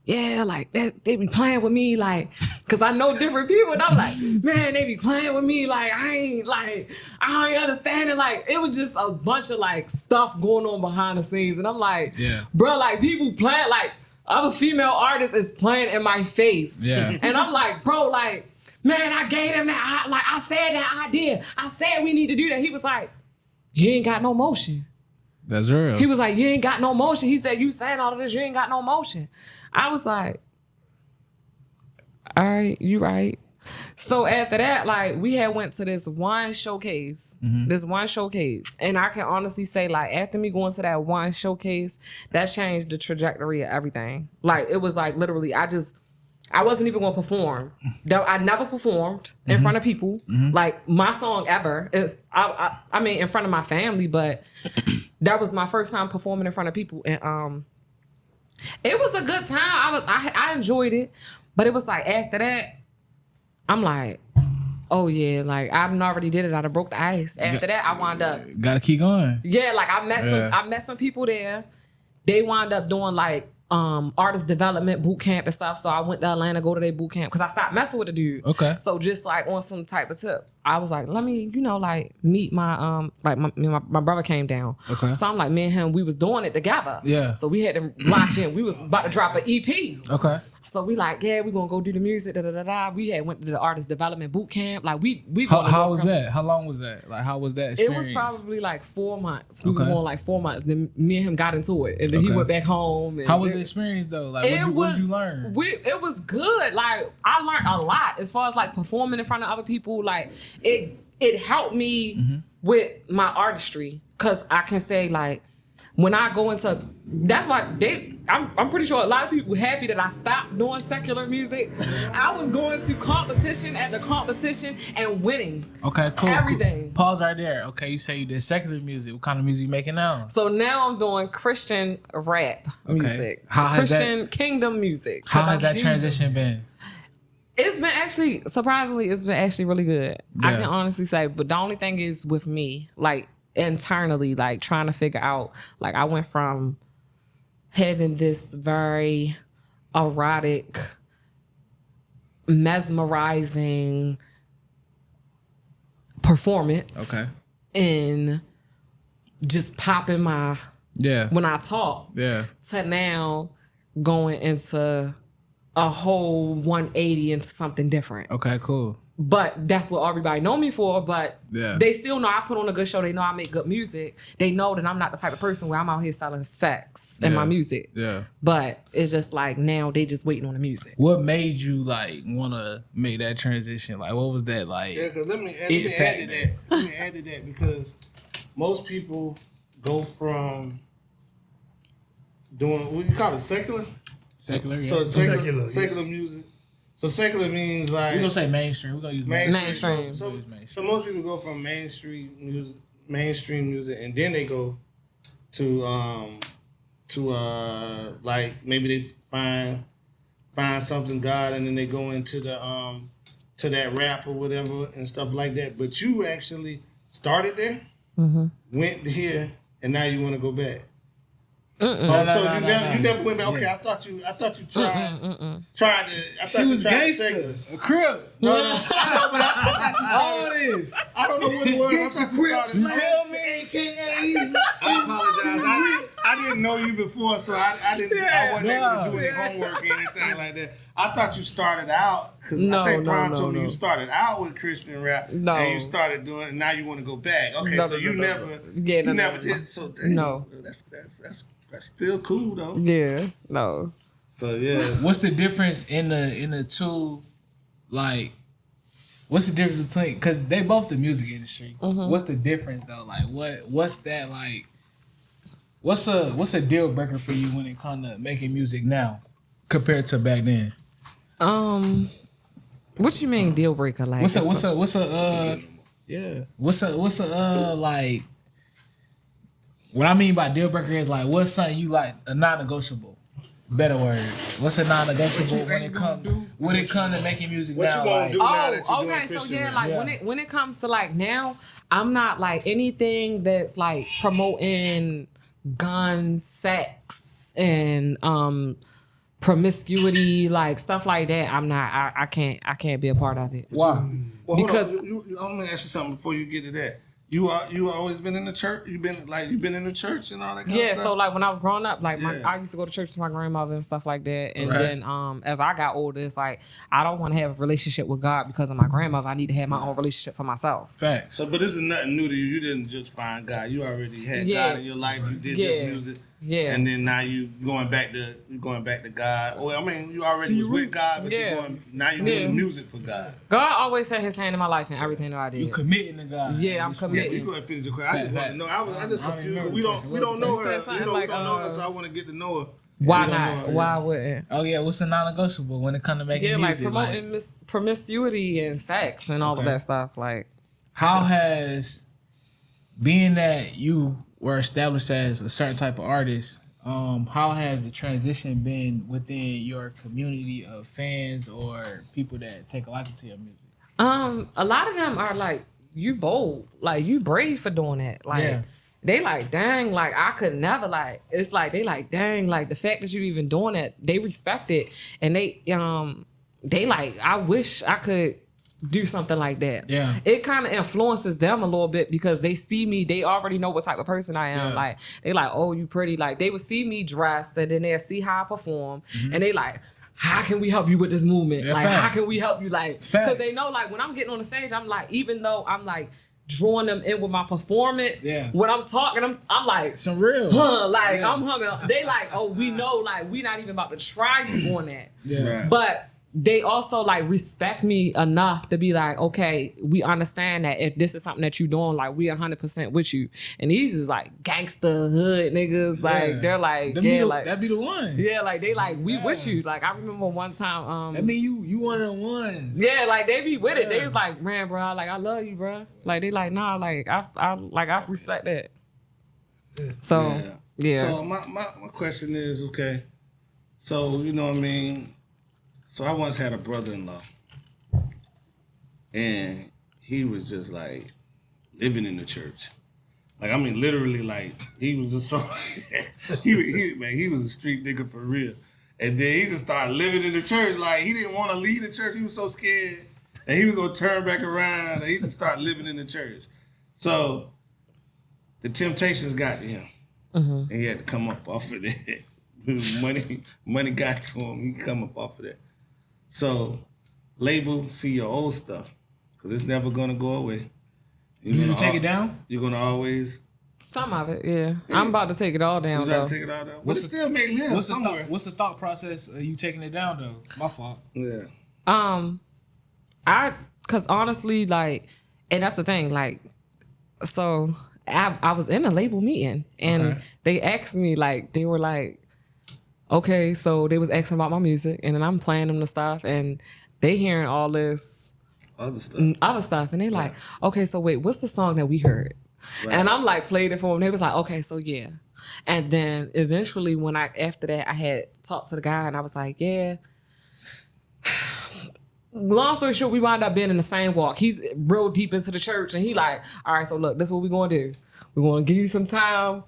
yeah, like they be playing with me, like, cause I know different people, and I'm like, man, they be playing with me, like I ain't understand it, like it was just a bunch of like stuff going on behind the scenes, and I'm like, yeah, bro, like people playing, like other female artists is playing in my face, yeah, and I'm like, bro, like, man, I gave him that, I said that idea, I said we need to do that. He was like, you ain't got no motion. That's real. He was like, you ain't got no motion. He said, you saying all of this, you ain't got no motion. I was like, all right, you right. So after that, like, we had went to this one showcase. And I can honestly say, like, after me going to that one showcase, that changed the trajectory of everything. Like, it was like, literally, I wasn't even going to perform. I never performed in front of people. Like, my song ever is, I mean, in front of my family, but that was my first time performing in front of people. And it was a good time. I enjoyed it. But it was like, after that, I'm like, oh yeah, like I already did it. I done broke the ice. After that, I wound up. Gotta keep going. Yeah, like I met some people there. They wound up doing like artist development boot camp and stuff. So I went to Atlanta, go to their boot camp because I stopped messing with the dude. Okay. So just like on some type of tip, I was like, let me, like meet my my brother came down. Okay. So I'm like, me and him, we was doing it together. Yeah. So we had them locked in. We was about to drop an EP. Okay. So we like, yeah, we gonna go do the music. We had went to the artist development boot camp. Like we. How was that? How long was that? Like how was that experience? It was probably like 4 months. We was going like 4 months. Then me and him got into it, and then he went back home. And how was the experience though? Like what did you learn? It was good. Like I learned a lot as far as like performing in front of other people. Like it helped me with my artistry, cause I can say like when I go into, that's why I'm pretty sure a lot of people were happy that I stopped doing secular music. I was going to competition after competition and winning. Okay, cool. Everything. Cool. Pause right there. Okay, you say you did secular music. What kind of music you making now? So now I'm doing Christian rap music. How has Christian kingdom music. How has that transition been? It's been actually, surprisingly, it's been actually really good. I Yeah. can honestly say, but the only thing is with me, like internally, like trying to figure out, like I went from having this very erotic, mesmerizing performance. Okay. And just popping my, Yeah. when I talk, Yeah. to now going into a whole 180 into something different. Okay, cool. But that's what everybody know me for. But Yeah. they still know I put on a good show. They know I make good music. They know that I'm not the type of person where I'm out here selling sex in my Yeah. music. Yeah. But it's just like now they just waiting on the music. What made you like want to make that transition? Like, what was that like? Yeah, because let me add It to factor. that. Let me add to that because most people go from doing what you call it secular. Secular. Yeah. So it's Secular, secular music. So secular means like We're gonna say mainstream. We're gonna use Mainstream. So, We'll use mainstream. so most people go from mainstream music, and then they go to like maybe they find something God, and then they go into the to that rap or whatever and stuff like that. But you actually started there, went here, and now you want to go back. No, You never went back. Okay, I thought you tried to. I thought She you was tried gangster. secular. A crib. No, I know, but I thought you All started. it is. I don't know what it was. I thought you started. You feel me? AKA. I apologize. I didn't know you before, so I wasn't able to do any homework or anything like that. I thought you started out because I think Prime told me you started out with Christian rap and you started doing it. Now you want to go back. Okay, so you never did. So dang, No. that's still cool though. Yeah, no. So yeah, What's the difference in the two? Like, what's the difference between? Because they both the music industry. What's the difference though? Like, what's that like? What's a deal breaker for you when it comes to making music now compared to back then? What you mean deal breaker? Like What's a like? What I mean by deal breaker is like, what's something you like a non-negotiable? Better word. What's a non-negotiable when it comes to making music what now? you gonna Like, do now that you're okay. doing So Christian yeah, rap? like Yeah. when it comes to like now, I'm not like anything that's like promoting guns, sex, and promiscuity, like stuff like that. I'm not. I can't be a part of it. why? Well, Because- hold on. I'm gonna ask you something before you get to that. You always been in the church. You've been in the church and all that kind of Yeah, stuff. so like when I was growing up, like Yeah. I used to go to church with my grandmother and stuff like that. And Okay. then as I got older, it's like I don't want to have a relationship with God because of my grandmother. I need to have my own relationship for myself. Facts. So, but this is nothing new to you. You didn't just find God. You already had Yeah. God in your life. You did Yeah. this music. Yeah. And then now you going back to God. Well, I mean, you already was with God, but Yeah. now you doing music for God. God always had His hand in my life and everything that I did. You committing to God. Yeah, I'm Yeah, committed. we go ahead and finish the question. I just want to know. I just I don't confused. remember We the don't question. know You her. said We something don't like, know her, so I want to get to know her. Why We don't not? know her, Why yeah. wouldn't? Oh yeah, what's a non-negotiable when it comes to making Yeah, like music? promoting promiscuity and sex and all of Okay. that stuff. Like, How has being that you were established as a certain type of artist, how has the transition been within your community of fans or people that take a liking to your music? a lot of them are like, you bold, like you brave for doing that. Like, Yeah. they like, dang, like I could never, like, it's like they like, dang, like the fact that you even doing that, they respect it, and they like, I wish I could do something like that. Yeah. It kind of influences them a little bit because they see me, they already know what type of person I am. Yeah. Like, they like, oh, you pretty. Like, they would see me dressed and then they'll see how I perform and they like, how can we help you with this movement? Yeah, like, how facts. can we help you? Like, Facts. because they know, like, when I'm getting on the stage, I'm like, even though I'm like drawing them in with my performance, Yeah. when I'm talking, I'm like, Some real. like, Yeah. I'm hungry. They like, oh, we know, like, we not even about to try you on that. Yeah. Right. But they also like respect me enough to be like, okay, we understand that if this is something that you're doing, like we 100% with you. And these is like gangster hood niggas, like they're like, like that be the one. Yeah, like they like we with you. Like I remember one time, I mean you one of the ones. Yeah, like they be with it. They was like, man, bro, like I love you, bro. Like they like, nah, like I respect that. So yeah. So my question is, okay, so you know what I mean. So I once had a brother-in-law, and he was just like living in the church. Like I mean, literally, like he was just so he was a street nigga for real. And then he just started living in the church. Like he didn't want to leave the church. He was so scared, and he would go turn back around. And he just started living in the church. So the temptations got to him, and he had to come up off of that. money got to him. He could come up off of that. So, label, see your old stuff, because it's never going to go away. You take it down? You're going to always... Some of it, yeah. I'm about to take it all down, though. Take it all down? But it still may live somewhere. What's the thought process of you taking it down, though? My fault. Yeah. Because honestly, like, and that's the thing, like, so I was in a label meeting, and they asked me, like, they were like, okay, so they was asking about my music, and then I'm playing them the stuff, and they hearing all this other stuff, and they like, okay, so wait, what's the song that we heard? Right. And I'm like, played it for them. They was like, okay, so yeah. And then eventually, after that, I had talked to the guy, and I was like, yeah. Long story short, we wound up being in the same walk. He's real deep into the church, and he like, all right, so look, this is what we're gonna do. We're gonna give you some time.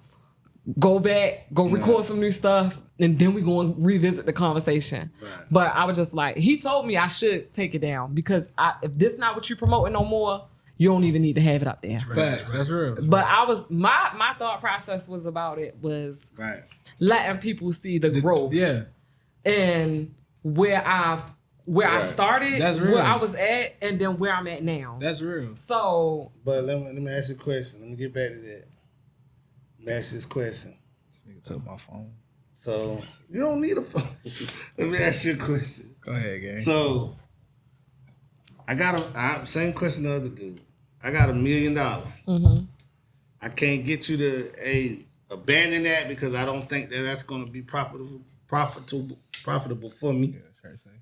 Go back, record some new stuff, and then we going to revisit the conversation. Right. But I was just like, he told me I should take it down because if this not what you promoting no more, you don't even need to have it up there. That's real. But I was my thought process was about it was letting people see the growth. Yeah. And where I started, that's real. where I was at, and then where I'm at now. That's real. So, but let me ask you a question. Let me get back to that. Ask this question. This nigga took my phone. So you don't need a phone. Let me ask you a question. Go ahead, gang. So I got same question the other dude. I got $1 million. Mm-hmm. I can't get you to abandon that because I don't think that's going to be profitable for me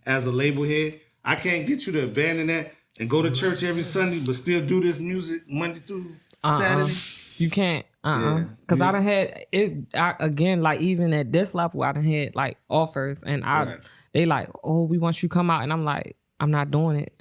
as a label head. I can't get you to abandon that and go to church every Sunday, but still do this music Monday through Saturday. You can't. Because I done had it again, like even at this level, I done had like offers, and they like, oh, we want you to come out, and I'm like, I'm not doing it.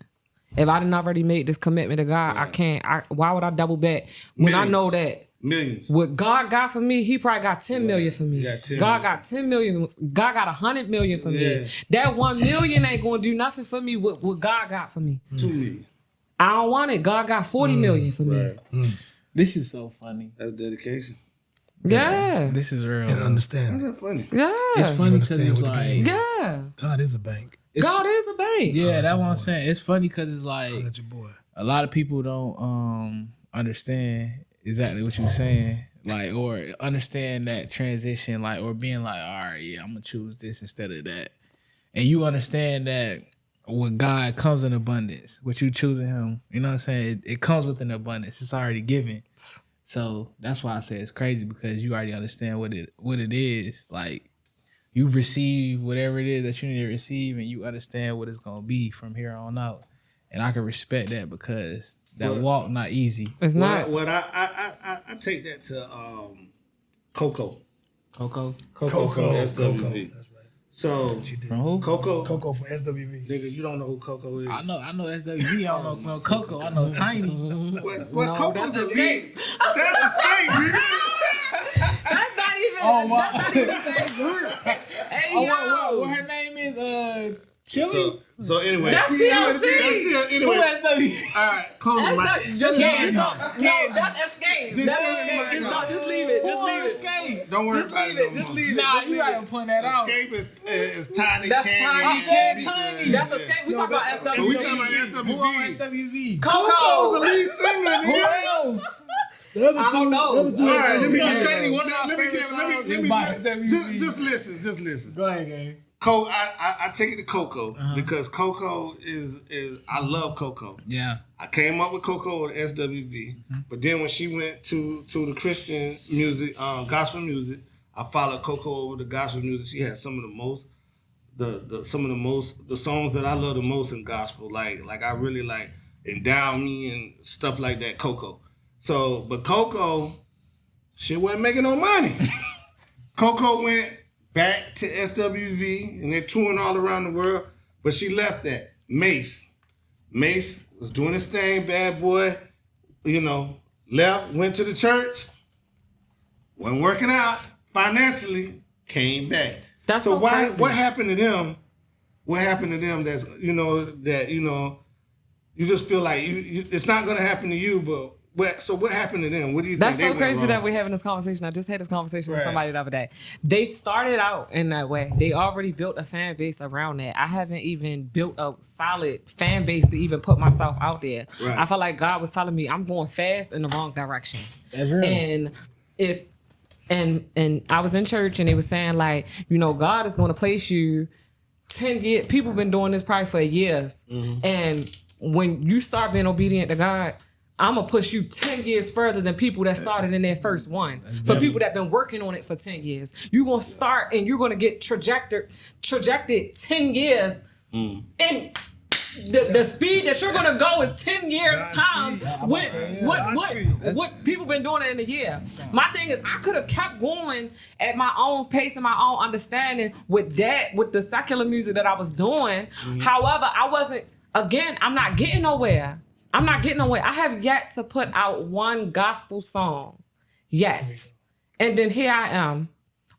If I didn't already make this commitment to God, I can't. Why would I double back when I know that millions? What God got for me, He probably got 10 million for me. God got 10 million. God got 100 million for me. That 1 million ain't gonna do nothing for me. What God got for me? 2 million. I don't want it. God got 40 million for me. This is so funny. That's dedication. Yeah. This is real. And understand. That's funny. Yeah. It's funny because it's like, God is a bank. God is a bank. Yeah, that's what I'm saying. It's funny because it's like Let your boy. A lot of people don't understand exactly what you're saying, like, or understand that transition, like, or being like, all right, yeah, I'm gonna choose this instead of that, and you understand that with God comes in abundance. What you choosing Him, you know what I'm saying? It comes with an abundance. It's already given. So that's why I say it's crazy because you already understand what it is. Like you receive whatever it is that you need to receive, and you understand what it's gonna be from here on out. And I can respect that because that walk not easy. It's not. What I take that to Coco. Coco from SWV. That's right. So from who? Coco from SWV. Nigga, you don't know who Coco is. I know SWV. I don't know Coco. I know Tiny. Well, Coco's the lead. That's Escape, nigga. That's not even. Wow. That's not even the same group. Hey, what her name is? Chili. So anyway, that's TLC. Anyway, who SWV? all right, close the mic. That's Escape. Just leave it. Just leave it. Escape. Don't worry Just about leave it. it. Just leave it. Nah, you gotta point that out. Escape is Tiny. That's Candy. Tiny. I said Tiny. That's Escape. We talking about SWV. But we talking about Who on SWV. SWV? Coco's the lead singer. Who Nigga. else? I don't know. All right, let me That's get crazy. it. One of our favorite songs is by SWV. Just listen. Go ahead, gang. I take it to Coco because Coco is I love Coco. Yeah. I came up with Coco at SWV, but then when she went to the Christian music, gospel music, I followed Coco over the gospel music. She had some of the songs that I love the most in gospel. Like I really like Endow Me and stuff like that. Coco. So, but Coco, she wasn't making no money. Coco went back to SWV and they're touring all around the world, but she left that. Mace was doing his thing, bad boy, left, went to the church, wasn't working out financially, came back. That's so why? crazy. What happened to them? What happened to them? That's you just feel like it's not gonna happen to you, but. So what happened to them? What do you That's think? so crazy that we're having this conversation. I just had this conversation with somebody the other day. They started out in that way. They already built a fan base around that. I haven't even built a solid fan base to even put myself out there. Right. I felt like God was telling me I'm going fast in the wrong direction. That's real. And I was in church and they were saying like, God is going to place you 10 years. People have been doing this probably for years. Mm-hmm. And when you start being obedient to God, I'm going to push you 10 years further than people that started in their first one. For people that been working on it for 10 years. You're going to start and you're going to get trajected 10 years. And the speed that you're going to go is 10 years time. What people been doing it in a year. My thing is I could have kept going at my own pace and my own understanding with the secular music that I was doing. However, I'm not getting nowhere. I have yet to put out one gospel song yet. And then here I am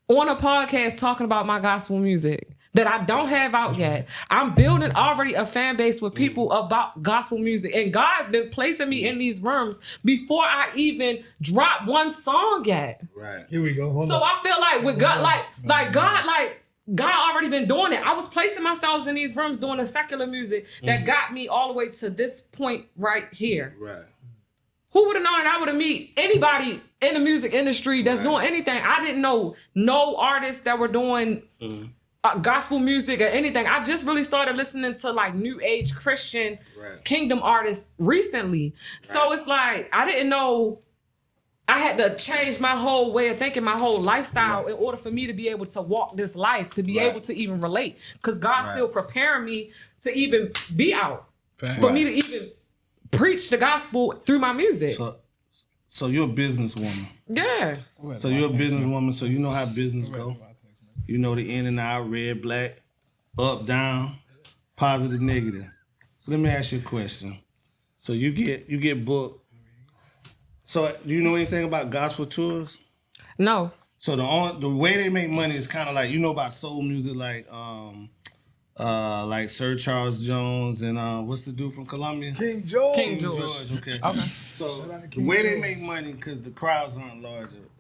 on a podcast talking about my gospel music that I don't have out yet. I'm building already a fan base with people about gospel music. And God been placing me in these rooms before I even drop one song yet. Right. Here we go. Hold so on. I feel like with God, God already been doing it. I was placing myself in these rooms doing the secular music that got me all the way to this point right here. Right. Who would have known that I would have met anybody in the music industry that's doing anything? I didn't know no artists that were doing gospel music or anything. I just really started listening to like new age Christian kingdom artists recently. Right. So it's like, I didn't know I had to change my whole way of thinking, my whole lifestyle in order for me to be able to walk this life, to be able to even relate. Because God's still preparing me to even be out. For me to even preach the gospel through my music. So you're a businesswoman. Yeah. So you're a businesswoman, so you know how business go. You know the in and out, red, black, up, down, positive, negative. So let me ask you a question. So you get booked. So do you know anything about gospel tours? No. So the way they make money is kind of like, about soul music, like Sir Charles Jones and what's the dude from Colombia? King George. Okay. So the way they make money, because the crowds aren't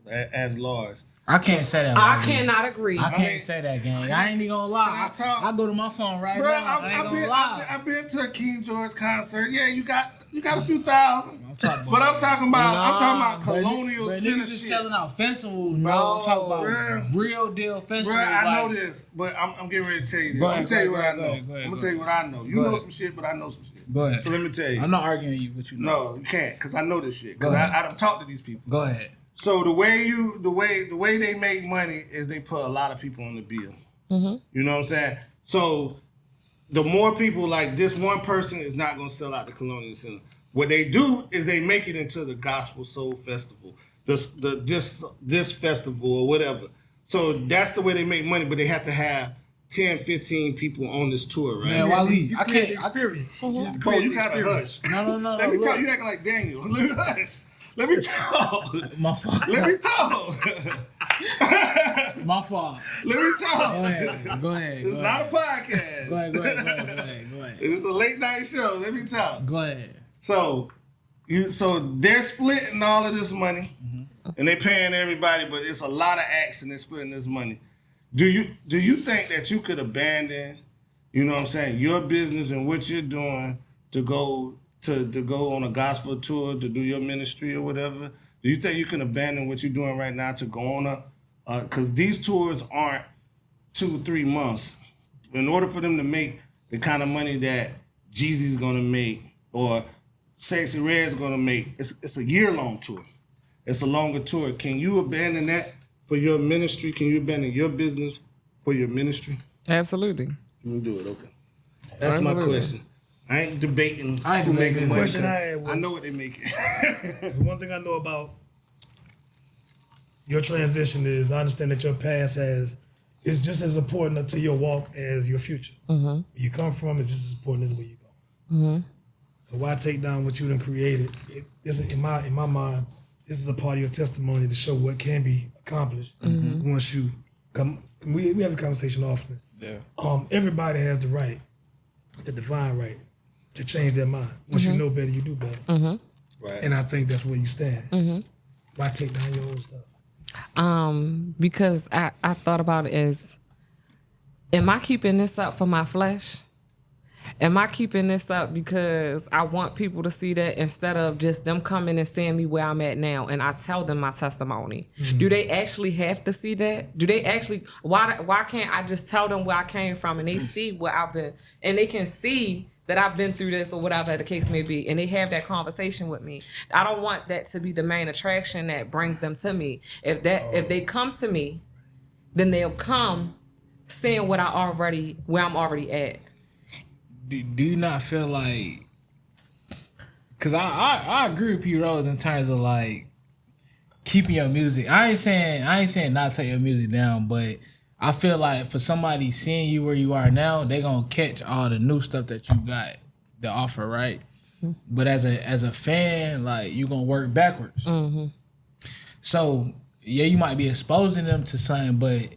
as large. I can't say that. I cannot agree. I can't say that, gang. I ain't even gonna lie. I go to my phone right now. I ain't gonna lie. I've been to a King George concert. Yeah, you got a few thousand. But I'm talking about colonial center niggas is shit. selling out festivals, bro. I'm talking about real deal festivals. Bro, I know this, but I'm getting ready to tell you this. I'm gonna tell you what I know. I'm gonna tell you what I know. You know some shit, but I know some shit. Go ahead. So let me tell you. I'm not arguing you, but you know. No, you can't, because I know this shit. Because I don't talk to these people. Go ahead. So the way they make money is they put a lot of people on the bill. Mm-hmm. You know what I'm saying? So the more people, like this one person is not gonna sell out the Colonial Center. What they do is they make it into the Gospel Soul Festival, this festival or whatever. So that's the way they make money, but they have to have 10, 15 people on this tour, right? Man, Wally, You create experience. Bro, you gotta hush. No. Let me talk. You acting like Daniel. Let me hush. Let me talk. My fault. Let me talk. My fault. Let me talk. Go ahead. It's not a podcast. Go ahead. It's a late night show. Let me talk. Go ahead. So they're splitting all of this money, and they paying everybody, but it's a lot of acts and they're splitting this money. Do you think that you could abandon, your business and what you're doing to go on a gospel tour to do your ministry or whatever? Do you think you can abandon what you're doing right now to go on because these tours aren't 2-3 months? in order for them to make the kind of money that Jeezy's gonna make or Sexy Red's gonna make, it's a year-long tour. It's a longer tour. Can you abandon that for your ministry? Can you abandon your business for your ministry? Absolutely. You can do it, okay. That's my question. I ain't debating I ain't who making debating. money. The question I had was, I know what they making. one thing I know about your transition is I understand that your past is just as important to your walk as your future. Where you come from is just as important as where you go. So why take down what you done created? In my mind, this is a part of your testimony to show what can be accomplished once you come. We have the conversation often. Yeah. Everybody has the right, the divine right, to change their mind. Once you know better, you do better. Right. And I think that's where you stand. Why take down your old stuff? Because I thought about it as, am I keeping this up for my flesh? Am I keeping this up because I want people to see that instead of just them coming and seeing me where I'm at now and I tell them my testimony? Do they actually have to see that? Do they actually, why can't I just tell them where I came from and they see where I've been and they can see that I've been through this or whatever the case may be and they have that conversation with me? I don't want that to be the main attraction that brings them to me. If they come to me, then they'll come seeing where I'm already at. Do you not feel like? Because I agree with P Rose in terms of like keeping your music. I ain't saying not take your music down, but I feel like for somebody seeing you where you are now, they gonna catch all the new stuff that you got to offer, right? But as a fan, like you gonna work backwards. So yeah, you might be exposing them to something, but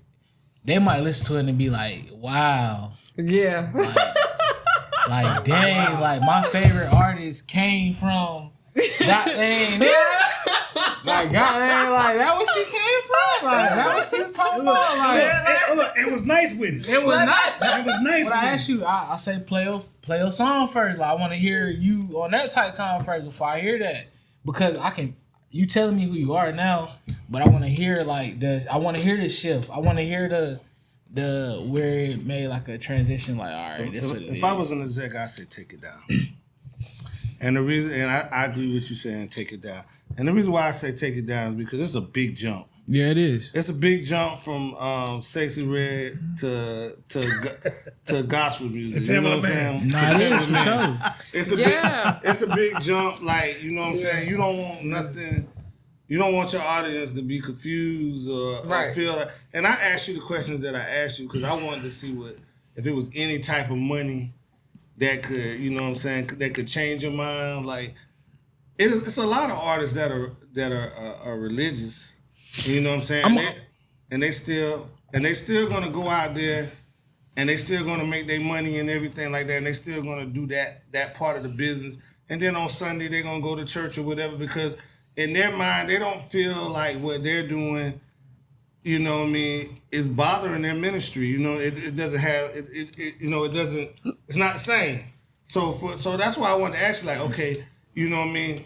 they might listen to it and be like, "Wow." Yeah. Like, dang, like my favorite artist came from that thing. Like, goddamn, like that what she came from? Like, that what she was talking about? Like, It was nice with it. it was not. It was nice But I with asked you, I say play a song first. Like, I want to hear you on that type time first before I hear that. Because you telling me who you are now, but I want to hear I want to hear the shift. I want to hear the where it made like a transition, like, all right, this what it is. If I was an exec, I'd say take it down. And the reason, and I agree with you saying take it down. And the reason why I say take it down is because it's a big jump. Yeah, it is. It's a big jump from Sexy Red to gospel music. You know what I'm saying? Nah, it is for sure. It's a big jump. Like, you know what I'm saying? You don't want nothing. You don't want your audience to be confused or feel like. And I asked you the questions that I asked you because I wanted to see if it was any type of money that could, you know what I'm saying, that could change your mind. Like, it's a lot of artists that are religious. You know what I'm saying? And they still gonna go out there and they still gonna make their money and everything like that, and they still gonna do that part of the business. And then on Sunday they're gonna go to church or whatever because in their mind, they don't feel like what they're doing, you know what I mean, is bothering their ministry. You know, it doesn't have, it's not the same. So that's why I wanted to ask you, like, okay, you know what I mean,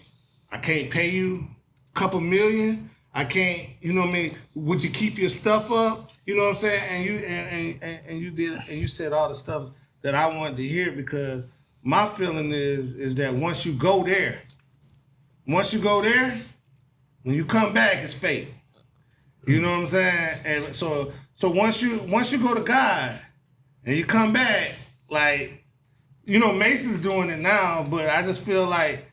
I can't pay you a couple million. I can't, you know what I mean, would you keep your stuff up? You know what I'm saying? And you said all the stuff that I wanted to hear because my feeling is that once you go there, when you come back, it's fake. You know what I'm saying? And so once you go to God and you come back, like, you know, Mason's doing it now, but I just feel like,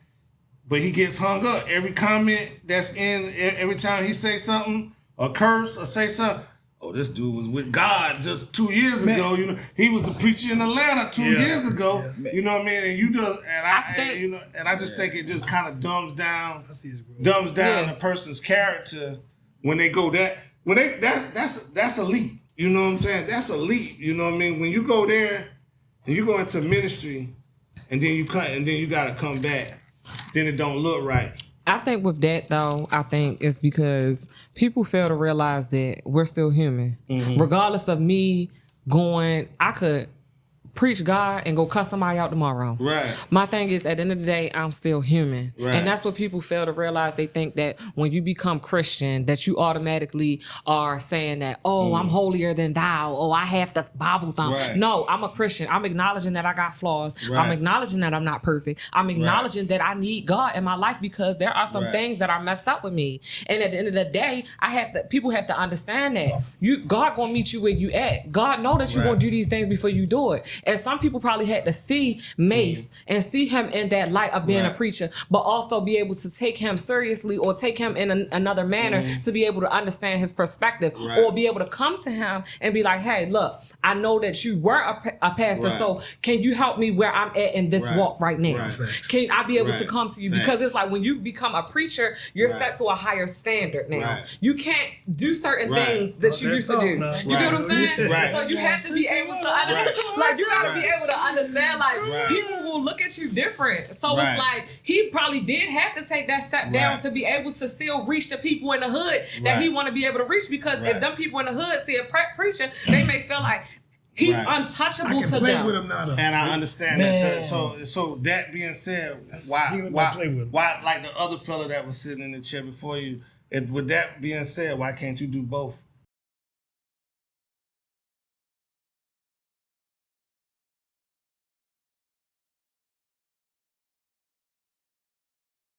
but he gets hung up. Every comment that's every time he say something, or curse, or say something, oh, this dude was with God just 2 years ago. You know, he was the preacher in Atlanta 2 years ago. Yeah. You know what I mean? And you just I just think it just kind of dumbs down the person's character when they go that's a leap. You know what I'm saying? That's a leap. You know what I mean? When you go there and you go into ministry and then you gotta come back, then it don't look right. I think with that, though, it's because people fail to realize that we're still human. Mm-hmm. Regardless of me going, I could preach God and go cuss somebody out tomorrow. Right. My thing is, at the end of the day, I'm still human. Right. And that's what people fail to realize. They think that when you become Christian, that you automatically are saying that, oh, I'm holier than thou. Oh, I have the Bible thumb. Right. No, I'm a Christian. I'm acknowledging that I got flaws. Right. I'm acknowledging that I'm not perfect. I'm acknowledging that I need God in my life because there are some things that are messed up with me. And at the end of the day, people have to understand that. God gonna meet you where you at. God know that you're gonna do these things before you do it. And some people probably had to see Mace and see him in that light of being a preacher, but also be able to take him seriously or take him in another manner to be able to understand his perspective or be able to come to him and be like, hey, look, I know that you were a pastor, so can you help me where I'm at in this walk right now? Right. Can I be able to come to you? Because it's like when you become a preacher, you're set to a higher standard now. Right. You can't do certain things that you used to do. You get what I'm saying? Right. So you have to be able to like you gotta be able to understand like people will look at you different. So it's like he probably did have to take that step down to be able to still reach the people in the hood that he want to be able to reach, because if them people in the hood see a preacher, they may feel like he's untouchable to them. With him now, though. And I understand that. So that being said, why like the other fella that was sitting in the chair before you, with that being said, why can't you do both?